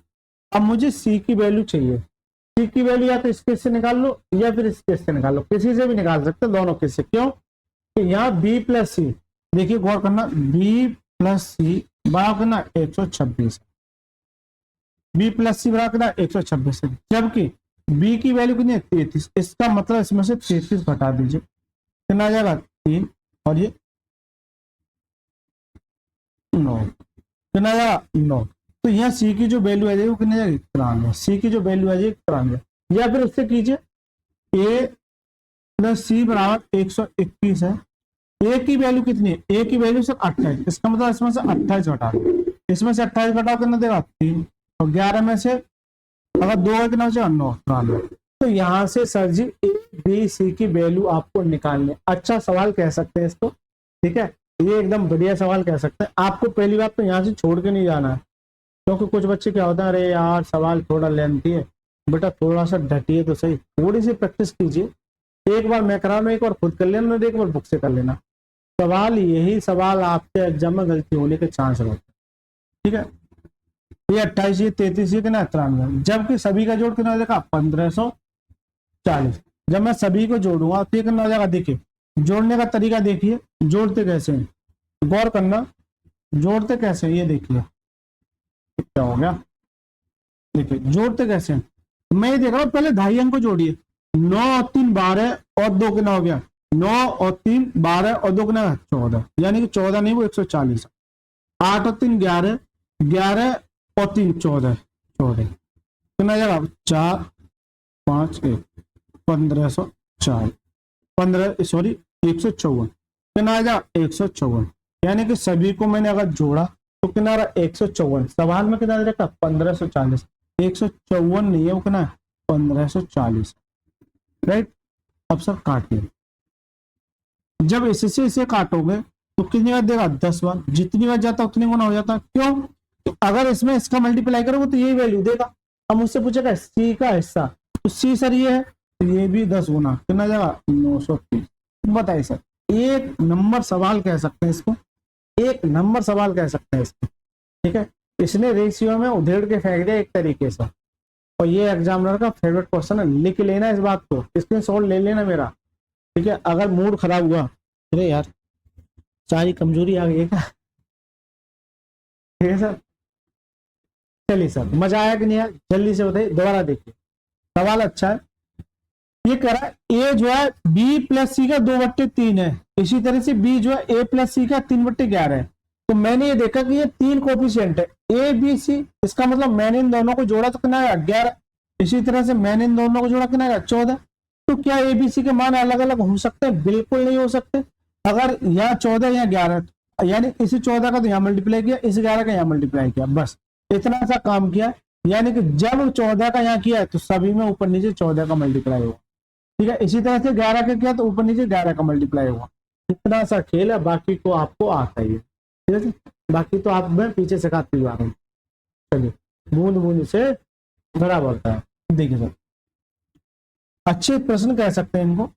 अब मुझे सी की वैल्यू चाहिए। सी की वैल्यू या तो इस केस से निकाल लो या फिर इस केस से निकाल लो, किसी से भी निकाल सकते हो, दोनों केस से। क्यों कि यहाँ बी प्लस सी, देखिए गौर करना, बी प्लस सी बराबर करना 126, बी प्लस सी बराबर करना 126 है, जबकि बी की वैल्यू कितनी है 33। इसका मतलब इसमें से 33 घटा दीजिए, कितना आ जाएगा 3 और ये 9, कितना आ जाएगा 9। तो यहाँ सी की जो वैल्यू आ जाएगी वो कितनी आ जाएगी 93, सी की जो वैल्यू आ जाएगी 93। या फिर उससे कीजिए ए प्लस सी बराबर 121 है, ए की वैल्यू कितनी है, ए की वैल्यू सिर्फ 28, इसका मतलब इसमें से 28 घटा दो, इसमें से 28 घटाओ कितना देगा 3 और 11 में से अगर 2 है कितना हो जाएगा 9, 93। तो यहाँ से sir ji A B C की वैल्यू आपको निकालनी। अच्छा सवाल कह सकते हैं इसको, ठीक है, ये एकदम बढ़िया सवाल कह सकते हैं। आपको पहली बात तो यहाँ से छोड़ के नहीं जाना है, क्योंकि कुछ बच्चे क्या होता है, अरे यार सवाल थोड़ा लेंथी है, बेटा थोड़ा सा डटिए तो सही, थोड़ी सी प्रैक्टिस कीजिए। एक बार मैं करा लो, एक बार खुद कर लेना, एक बार बुक से कर लेना। सवाल यही सवाल आपके एग्जाम में गलती होने के चांस रहते हैं, ठीक है। ये 28, ये 33, ये कितना 93, जबकि सभी का जोड़ कितना हो जाएगा 1540। जब मैं सभी को जोड़ूंगा तो ये कितना हो जाएगा, देखिए जोड़ने का तरीका देखिए, जोड़ते कैसे हैं, गौर करना, जोड़ते कैसे हैं, ये देखिए क्या हो गया, देखिए जोड़ते कैसे हैं। मैं ये देख रहा हूँ, पहले ढाई अंक को जोड़िए, 9 और 3 12 और 2 कितना हो गया 9 और 3 12 और 2 कितना 14, यानी कि 14 नहीं वो 140। 8 और 3 11, 11 और 3 14, 14 कितना जाएगा 4 5 1 1504, 15 सॉरी 154, कितना आ जाएगा 154। यानी कि सभी को मैंने अगर जोड़ा तो कितना रहा 154, सवाल में कितना रहेगा 1540, 154 नहीं है वो कितना 1540, राइट। अब सर काटिए, जब इससे इसे काटोगे तो कितनी बार देगा 10 बार, जितनी बार जाता उतनी गुना हो जाता। क्यों, तो अगर इसमें इसका मल्टीप्लाई करोगे तो ये वैल्यू देगा। अब मुझसे पूछेगा सी का हिस्सा, तो सी सर ये है, तो ये भी 10 गुना, कितना जाएगा 930। बताइए सर, एक नंबर सवाल कह सकते हैं इसको, एक नंबर सवाल कह सकते हैं इसको, ठीक है। इसने रेशियो में उधेड़ के फेंक दिया एक तरीके से, और ये एग्जामिनर का फेवरेट क्वेश्चन है, लिख लेना इस बात को, स्क्रीनशॉट ले लेना मेरा, ठीक है। अगर मूड खराब हुआ, अरे यार सारी कमजोरी आ गई है क्या, ठीक है सर। चलिए सर, मजा आया कि नहीं आया, जल्दी से बताइए, दोबारा देखिए सवाल अच्छा है। ये कह रहा है ए जो है बी प्लस सी का 2/3 है, इसी तरह से बी जो है ए प्लस सी का 3/11 है। तो मैंने ये देखा कि ये 3 कोफिशिएंट है ए बी सी, इसका मतलब मैंने इन दोनों को जोड़ा तो कितना है 11, इसी तरह से मैंने इन दोनों को जोड़ा कितना है 14। तो क्या ए बी सी के मान अलग अलग हो सकते हैं, बिल्कुल नहीं हो सकते। अगर यहाँ 14 या 11, यानी इसी 14 का तो यहाँ मल्टीप्लाई किया, इस 11 का यहाँ मल्टीप्लाई किया, बस इतना सा काम किया। यानी कि जब 14 का यहाँ किया तो सभी में ऊपर नीचे 14 का मल्टीप्लाई हुआ, ठीक है। इसी तरह से 11 का किया तो ऊपर नीचे 11 का मल्टीप्लाई हुआ। इतना सा खेल है, बाकी को आपको आता ही है, ठीक है। बाकी तो आप मैं पीछे सिखाती हुआ रहा हूँ। चलिए, बूंद बूंद से बड़ा बढ़ता है। देखिए सर, अच्छे प्रश्न कह सकते हैं इनको।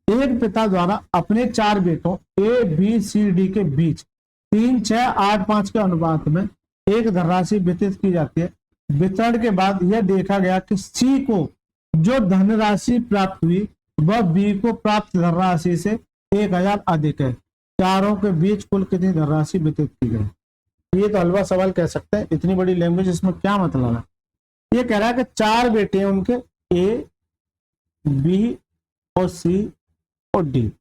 एक पिता द्वारा अपने 4 बेटों ए बी सी डी के बीच 3 6 8 5 के अनुपात में एक धनराशि वितरित की जाती है। वितरण के बाद यह देखा गया कि सी को जो धनराशि प्राप्त हुई वह बी को प्राप्त धनराशि से 1000 अधिक है। चारों के बीच कुल कितनी धनराशि वितरित की गई। ये तो हलवा सवाल कह सकते हैं, इतनी बड़ी लैंग्वेज, इसमें क्या मतलब है। ये कह रहा है कि 4 बेटे हैं उनके, ए बी और सी और डी,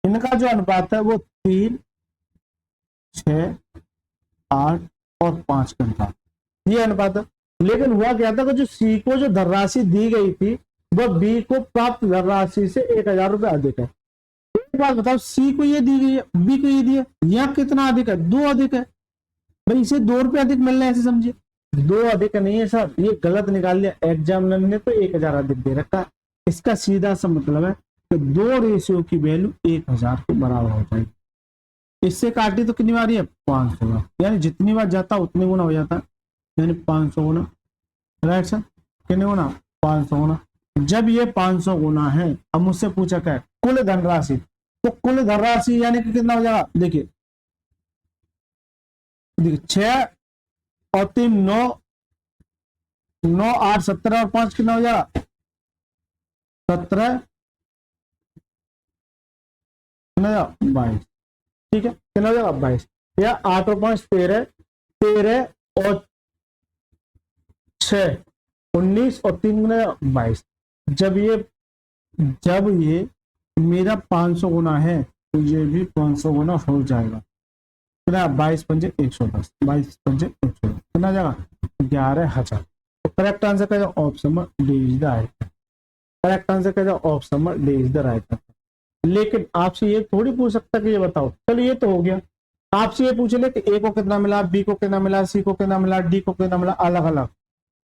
इनका जो अनुपात है वो 3 6 8 और 5 का अनुपात, ये अनुपात है। लेकिन हुआ क्या था कि जो सी को जो धनराशि दी गई थी वह बी को प्राप्त धनराशि से 1,000 रुपये अधिक है। एक बात बताओ, सी को ये दी गई है, बी को ये दी है, यहाँ कितना अधिक है? 2 अधिक है भाई, इसे 2 रुपये अधिक मिल रहे हैं, ऐसे समझिए। 2 अधिक नहीं है सर, ये गलत निकाल लिया एग्जामिनर ने, तो 1,000 अधिक दे रखा है। इसका सीधा सा मतलब है कि 2 रेशियो की वैल्यू 1,000 के बराबर हो जाएगी। इससे काटी तो कितनी बार है? 500 बार, यानी जितनी बार जाता उतनी गुना हो जाता है, यानी 500 गुना। राइट सर, कितने गुना? 500 गुना। जब ये 500 गुना है, अब मुझसे पूछा क्या है? कुल धनराशि। तो कुल धनराशि यानी कि कितना हो जाएगा? देखिए 6 और 3 9, 9 8 17 और 5 कितना हो जाएगा? 17 22। ठीक है, कितना हो जाएगा? 22। या 8 और 5 13, 13 और 6 19 और 3 22। जब ये मेरा 500 गुना है तो ये भी 500 गुना हो जाएगा। कितना? 22 पंजे 110, 22 पंजे 110, कितना जाएगा? 11,000। तो करेक्ट आंसर क्या जाएगा? Option number D is the right. Correct answer क्या जाएगा? Option number D is the right. लेकिन आपसे ये थोड़ी पूछ सकता कि ये बताओ, चलो ये तो हो गया। आपसे ये पूछ ले कि ए को कितना मिला, बी को कितना मिला, सी को कितना मिला, डी को कितना मिला, अलग अलग।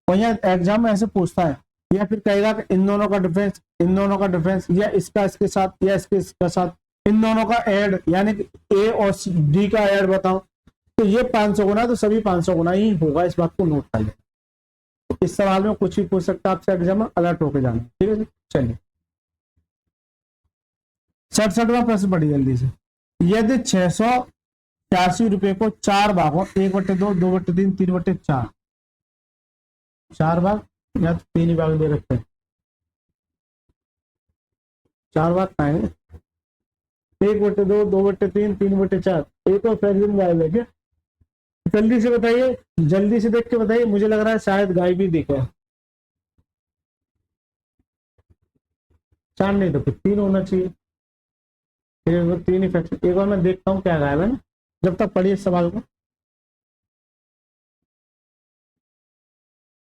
और यहाँ एग्जाम में ऐसे पूछता है, या फिर कहेगा कि इन दोनों का डिफरेंस, इन दोनों का डिफरेंस, या इसका इसके साथ, या इसके साथ, इन दोनों का ऐड, यानी कि ए और डी का ऐड बताओ। तो ये 500 गुना, तो सभी 500 गुना ही होगा, इस बात को नोट कर ले। इस सवाल में कुछ भी पूछ सकता है आपसे एग्जाम में, अलर्ट होकर जाना। ठीक है जी, चलिए 67वां प्रश्न पढ़िए जल्दी से। यदि 686 रुपए को 4 भागों 1/2, 2/3, 3/4, 4 भाग या तो 3 ही भाग दे रखते हैं, 4 भाग पाएंगे, 1/2, 2/3, 3/4, एक और फ्रैक्शन गायब है क्या? जल्दी से बताइए, जल्दी से देख के बताइए, मुझे लग रहा है शायद गायब ही दिखा है। 4 नहीं तो फिर 3 होना चाहिए, फिर 3 ही फ्रैक्शन। एक बार मैं देखता हूँ क्या गायब है ना, जब तक पढ़िए सवाल को।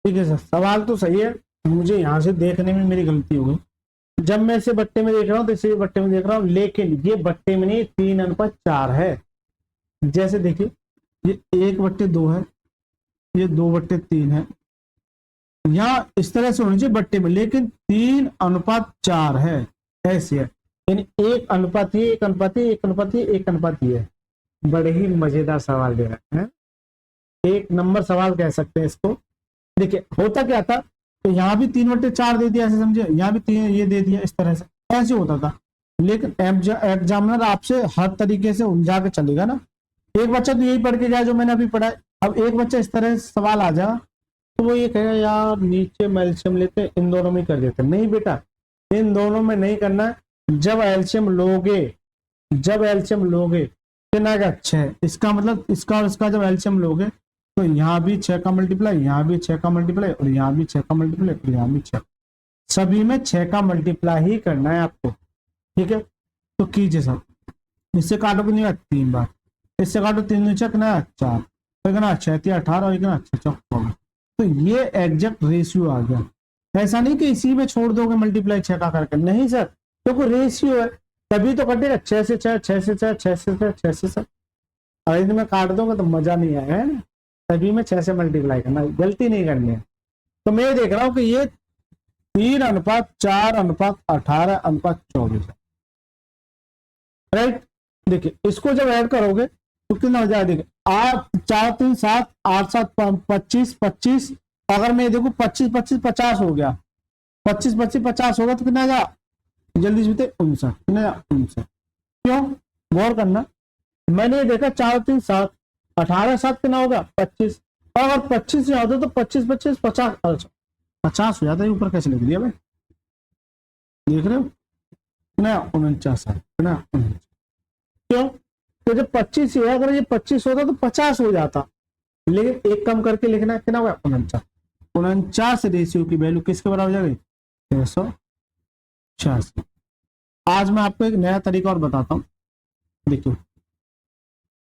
ठीक है सर, सवाल तो सही है, मुझे यहाँ से देखने में मेरी गलती हो गई। जब मैं इसे बट्टे में देख रहा हूँ तो इसे बट्टे में देख रहा हूँ, लेकिन ये बट्टे में नहीं, 3/4 है। जैसे देखिए ये 1/2 है, ये 2/3 है, यहाँ इस तरह से होनी चाहिए बट्टे में, लेकिन 3/4 है, ऐसे है। यानी 1 अनुपात ये, 1 अनुपात ये, 1 अनुपात ये, 1 अनुपात ये। बड़े ही मजेदार सवाल दे रहे हैं, 1 नंबर सवाल कह सकते हैं इसको। देखिए होता क्या था, तो यहाँ भी 3/4 दे दिया, ऐसे समझे, यहाँ भी 3 ये दे दिया, इस तरह से ऐसे होता था। लेकिन एग्जामिनर आपसे हर तरीके से उलझा के चलेगा ना। एक बच्चा तो यही पढ़ के जाए जो मैंने अभी पढ़ा है। अब एक बच्चा इस तरह से सवाल आ जाएगा तो वो ये कहेगा यार नीचे में एलसीएम लेते, इन दोनों में कर देते। नहीं बेटा, इन दोनों में नहीं करना। जब एलसीएम लोगे, कितना का 6, इसका मतलब इसका और इसका जब एलसीएम लोगे तो यहाँ भी 6 का मल्टीप्लाई, यहाँ भी 6 का मल्टीप्लाई, और यहाँ भी 6 का मल्टीप्लाई, और यहाँ भी 6, सभी में 6 का मल्टीप्लाई ही करना है आपको। ठीक है, तो कीजिए सब। इससे काटो कितनी बार? 3 बार। इससे काटो 3 नीचे कितना? 4, तो कितना? 6 3 18, और कितना? 6 4। तो ये एग्जैक्ट रेशियो आ गया। ऐसा नहीं कि इसी में छोड़ दोगे मल्टीप्लाई 6 का करके, नहीं सर, क्योंकि रेशियो है तभी तो कटेगा। 6 से 6, 6 से 6, 6 से 6, 6 से 7। और इनमें काट दोगे तो मजा नहीं आएगा, है ना। सभी में 6 से मल्टीप्लाई करना, गलती नहीं करनी है। तो मैं देख रहा हूं कि ये 3/4/18/24 है। राइट, देखिए इसको जब ऐड करोगे तो कितना हो जाएगा? देखिए 8 4 3 7 8 7 25 25। अगर मैं देखू 25 25 50 हो गया, 25 25 50 होगा तो कितना आ जाएगा? जल्दी से बताइए, 59। कितना? 59। क्यों? गौर करना, मैंने देखा 4 3 7, 18 7 कितना होगा? 25। और अगर 25 से होता तो 25 25 50, अच्छा 50 हो जाता है। ऊपर कैसे लिख दिया भाई, देख रहे हो? कितना? 49 है। कितना? 49। क्यों? तो जब 25 है, अगर ये 25 होता तो 50 हो जाता, लेकिन एक कम करके लिखना। कितना हुआ? 49। 49 रेशियो की वैल्यू किसके बराबर हो जाएगी? 686। आज मैं आपको एक नया तरीका और बताता हूं, देखिए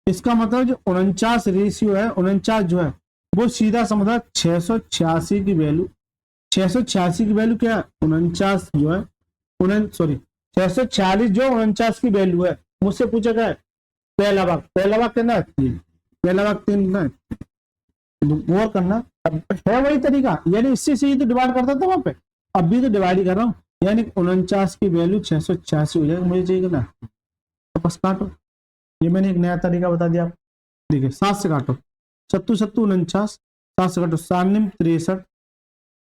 इसका मतलब जो 49 रेशियो है, 49 जो है वो सीधा समझा 686 की वैल्यू 686 की वैल्यू क्या है, 49 जो है, 646 जो 49 की वैल्यू है, मुझसे पूछा क्या है, पहला भाग कितना है, 3, पहला भाग 3 ना, गौर करना। अब है वही तरीका, यानी इससे ही तो डिवाइड करता था वहां पे, अब भी तो डिवाइड ही कर रहा हूँ, यानी 49 की वैल्यू 686 हो जाएगी, मुझे चाहिए ना, तो बस काटो। ये मैंने एक नया तरीका बता दिया। देखिए 7 से काटो, 7 7 49, 7 से काटो 7 9 63,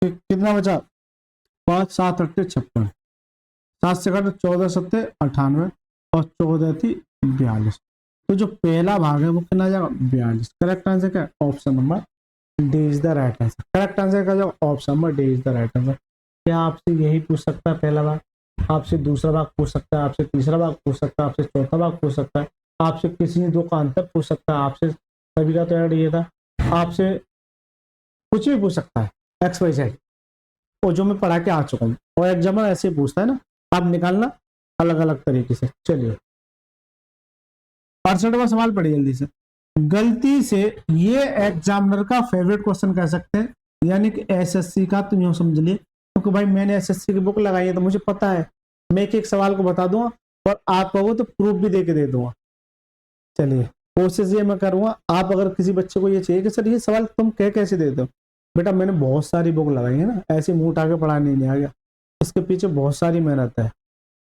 कितना बचा, 5 7 8 56, 7 से काटो 14 7 98 और 14 थी 42। तो जो पहला भाग है वो कितना जाएगा, 42। करेक्ट आंसर क्या है, option number D is the right answer. Correct answer का जो option number D is the right answer. क्या आपसे यही पूछ सकता है पहला भाग, आपसे दूसरा भाग पूछ सकता है, आपसे तीसरा भाग पूछ सकता है, आपसे चौथा भाग पूछ सकता है, आपसे किसी दो का अंतर पूछ सकता है, आपसे सभी का तो ऐड ये था, आपसे कुछ भी पूछ सकता है, एक्स वाई जेड, और जो मैं पढ़ा के आ चुका हूँ, और एग्जामर ऐसे पूछता है ना, आप निकालना अलग अलग तरीके से। चलिए 68वां सवाल पढ़िए जल्दी से। गलती से ये एग्जामिनर का फेवरेट क्वेश्चन कह सकते हैं, यानी कि एसएससी का, तो यूं समझ लिए, क्योंकि भाई मैंने एसएससी की बुक लगाई है तो मुझे पता है, मैं एक एक सवाल को बता दूंगा और आप कहो तो प्रूफ भी दे के दे दूंगा। चलिए कोशिश ये मैं करूंगा, आप अगर किसी बच्चे को ये चाहिए कि सर ये सवाल तुम कह कैसे देते हो, बेटा मैंने बहुत सारी बुक लगाई है ना, ऐसे मुंह उठा के पढ़ाने नहीं आ गया, इसके पीछे बहुत सारी मेहनत है,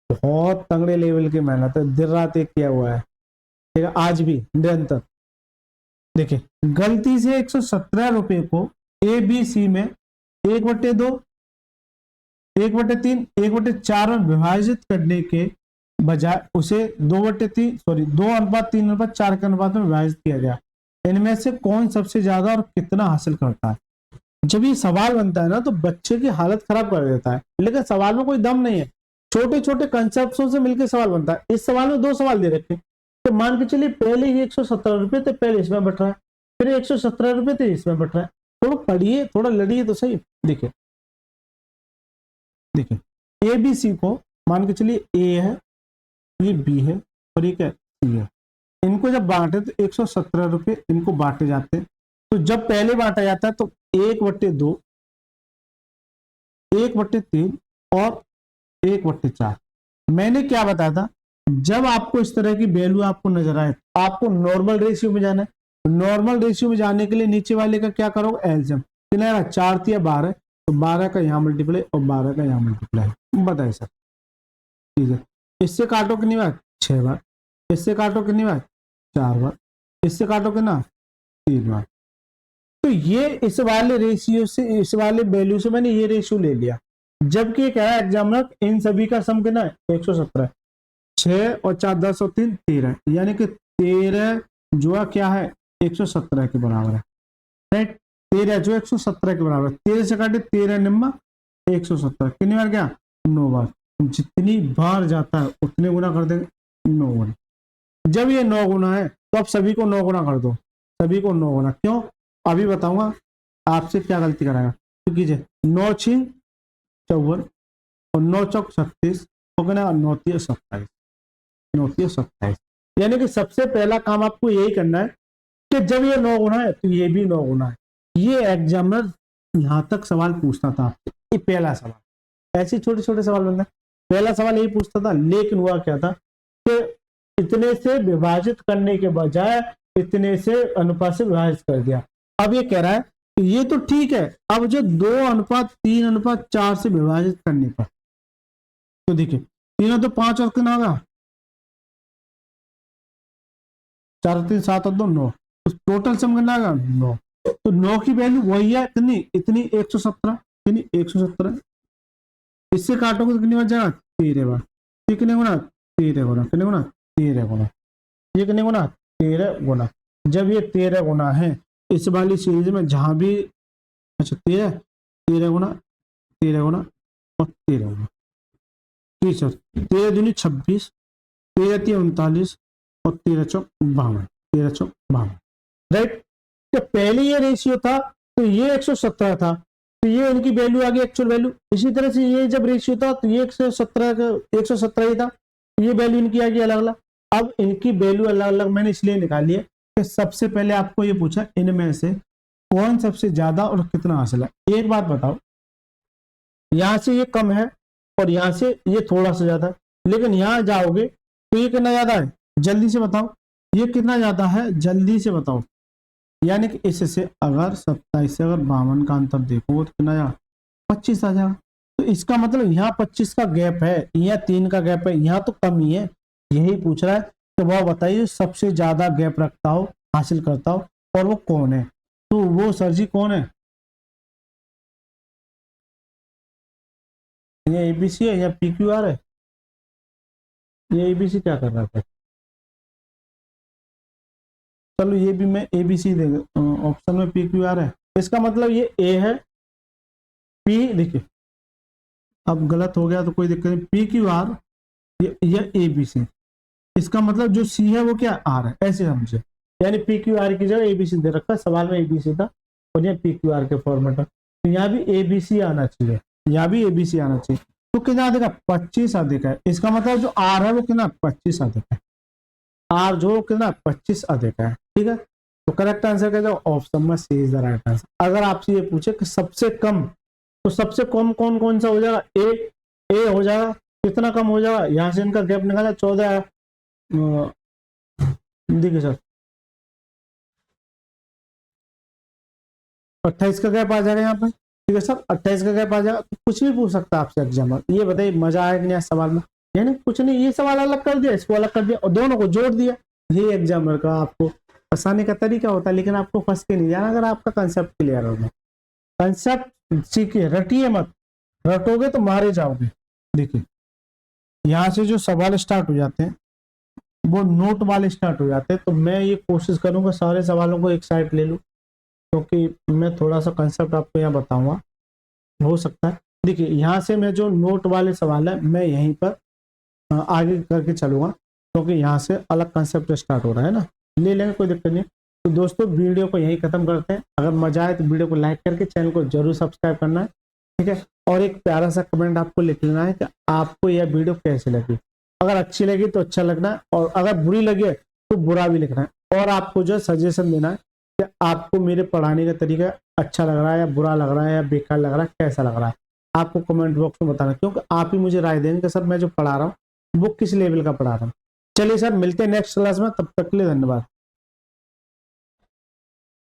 बहुत तगड़े लेवल की मेहनत है, दिन रात एक किया हुआ है, ठीक है, आज भी निरंतर। देखिए गलती से 117 रुपए को ए बी सी में 1/2, 1/3, 1/4 में विभाजित करने के बजाय उसे 2/3 सॉरी 2:3:4 के अनुपात में विभाजित किया गया, इनमें से कौन सबसे ज्यादा और कितना हासिल करता है। जब ये सवाल बनता है ना तो बच्चे की हालत खराब कर देता है, लेकिन सवाल में कोई दम नहीं है, छोटे छोटे कंसेप्टों से मिलकर सवाल बनता है। इस सवाल में 2 सवाल दे रखे, तो मान के चलिए पहले ही 117 रुपए थे, पहले इसमें बट रहा है, फिर 117 रुपए थे इसमें बट रहा है, थोड़ा पढ़िए थोड़ा लड़िए तो सही। देखिए देखिए ए बी सी को मान के चलिए ए है, ये बी है और ये क्या सी है, इनको जब बांटे तो 117 रुपए इनको बांटे जाते हैं, तो जब पहले बांटा जाता है तो 1/2, 1/3 और 1/4। मैंने क्या बताया था, जब आपको इस तरह की वैल्यू आपको नजर आए आपको नॉर्मल रेशियो में जाना है, नॉर्मल रेशियो में जाने के लिए नीचे वाले का क्या करोगे, एलसीएम, 4 या 12, तो 12 का यहाँ मल्टीप्लाई और 12 का यहाँ मल्टीप्लाई, बताइए सर। ठीक है, इससे काटो कितनी बार, 6 बार, इससे काटो कितनी बार, 4 बार, इससे काटो कितना, 3 बार। तो ये इस वाले रेशियो से, इस वाले वैल्यू से मैंने ये रेशियो ले लिया, जबकि कह रहा है एग्जामिनर इन सभी का सम कितना है, 117, 6 और 4 10 और 3 13, यानी कि 13 जो क्या है 117 के बराबर है, राइट, 13 जो 117 के बराबर है, 13 से काटे 13 निम्मा 117, कितनी बार क्या, 9 बार, जितनी बार जाता है उतने गुना कर देंगे, 9 गुना। जब ये 9 गुना है तो अब सभी को 9 गुना कर दो, सभी को 9 गुना, क्यों अभी बताऊंगा आपसे क्या गलती कराएगा। तो कीजिए 9 6 54 और 9 चौक 36 और 9 3 27, 9 3 27, यानी कि सबसे पहला काम आपको यही करना है कि जब ये 9 गुना है तो ये भी 9 गुना है। ये एग्जामिनर यहां तक सवाल पूछता था आपसे, ये पहला सवाल, ऐसे छोटे छोटे सवाल बनता है, पहला सवाल यही पूछता था, लेकिन हुआ क्या था कि इतने से विभाजित करने के बजाय इतने से अनुपात से विभाजित कर दिया। अब ये कह रहा है कि ये तो ठीक है, अब जो 2:3:4 से विभाजित करने पर, तो देखिए 3 तो 5 और कितना होगा, 4 3 7 और 2 9, तो टोटल सम कितना होगा 9, तो 9 की वैल्यू वही है इतनी इतनी 117, यानी 117, इससे काटोगे तो कितनी बार जाएगा, 13 बार, कितने गुना 13 गुना, कितने गुना 13 गुना, ये कितने गुना 13 गुना। जब ये 13 गुना है इस वाली सीरीज में जहां भी, अच्छा 13 गुना 13 गुना और 13 गुना, ठीक सर, 13 दूनी 26, 13 3 39 और 13 चौक 52, 13 चौक 52, राइट। तो पहले ये रेशियो था तो ये 117 था, तो ये इनकी वैल्यू आ गई एक्चुअल वैल्यू। इसी तरह से ये जब रेशियो था तो ये 117 ही था, ये वैल्यू इनकी आ गई अलग अलग। अब इनकी वैल्यू अलग अलग मैंने इसलिए निकाली है कि सबसे पहले आपको ये पूछा इनमें से कौन सबसे ज्यादा और कितना हासिल है। एक बात बताओ, यहाँ से ये कम है और यहाँ से ये थोड़ा सा ज्यादा है, लेकिन यहाँ जाओगे तो ये कितना ज्यादा है, जल्दी से बताओ, ये कितना ज्यादा है, जल्दी से बताओ। यानी कि इससे अगर 27 से अगर 52 का अंतर देखो तो कितना आया, 25 आ जाएगा। तो इसका मतलब यहाँ 25 का गैप है, यहाँ 3 का गैप है, यहाँ तो कम ही है। यही पूछ रहा है तो वह बताइए सबसे ज्यादा गैप रखता हो, हासिल करता हो, और वो कौन है। तो वो सर जी कौन है, ये एबीसी है या पीक्यूआर है, ये एबीसी क्या कर रहा था। चलो ये भी मैं एबीसी देगा, ऑप्शन में पीक्यूआर है, इसका मतलब ये ए है, पी देखिए अब गलत हो गया तो कोई दिक्कत नहीं, पीक्यूआर या एबीसी, इसका मतलब जो सी है वो क्या आर है, ऐसे समझे। यानी पीक्यूआर की जगह एबीसी दे रखा है, सवाल में एबीसी था और ये पीक्यूआर के फॉर्मेट है, तो यहाँ भी एबीसी आना चाहिए, यहाँ भी एबीसी आना चाहिए। तो कितना अधिक है, 25 अधिक है, इसका मतलब जो आर है वो कितना 25 अधिक है, आर जो कितना 25 अधिक है, ठीक है। तो करेक्ट आंसर क्या जाओ, ऑप्शन में सी इज द राइट आंसर। अगर आपसे ये पूछे कि सबसे कम, तो सबसे कम कौन कौन सा हो जाएगा, ए हो जाएगा, कितना कम हो जाएगा, यहाँ से इनका गैप निकाला 14, देखिए सर 28 का गैप आ जाएगा यहाँ पे, ठीक है सर 28 का गैप आ जाएगा। तो कुछ भी पूछ सकता है आपसे एग्जामर, ये बताइए मजा आया कि नहीं सवाल में, यानी कुछ नहीं, ये सवाल अलग कर दिया, इसको अलग कर दिया और दोनों को जोड़ दिया। ये एग्जामर का आपको फंसाने का तरीका होता है, लेकिन आपको फंस के नहीं जाना अगर आपका कंसेप्ट क्लियर होगा। कंसेप्ट सीखिए, रटिए मत, रटोगे तो मारे जाओगे। देखिए यहाँ से जो सवाल स्टार्ट हो जाते हैं वो नोट वाले स्टार्ट हो जाते हैं, तो मैं ये कोशिश करूंगा सारे सवालों को एक साइड ले लूं, क्योंकि मैं थोड़ा सा कंसेप्ट आपको यहाँ बताऊंगा, हो सकता है। देखिए यहाँ से मैं जो नोट वाले सवाल है मैं यहीं पर आगे करके चलूंगा, क्योंकि यहाँ से अलग कंसेप्ट स्टार्ट हो रहा है ना, ले लेंगे कोई दिक्कत नहीं। तो दोस्तों वीडियो को यहीं खत्म करते हैं, अगर मजा आए तो वीडियो को लाइक करके चैनल को जरूर सब्सक्राइब करना है, ठीक है। और एक प्यारा सा कमेंट आपको लिख लेना है कि आपको यह वीडियो कैसी लगी, अगर अच्छी लगी तो अच्छा लगना है, और अगर बुरी लगे तो बुरा भी लिखना है। और आपको जो सजेशन देना है कि आपको मेरे पढ़ाने का तरीका अच्छा लग रहा है या बुरा लग रहा है या बेकार लग रहा है, कैसा लग रहा है, आपको कमेंट बॉक्स में बताना, क्योंकि आप ही मुझे राय देंगे कि सर मैं जो पढ़ा रहा हूँ वो किस लेवल का पढ़ा रहा हूँ। चलिए सर मिलते हैं नेक्स्ट क्लास में, तब तक के लिए धन्यवाद।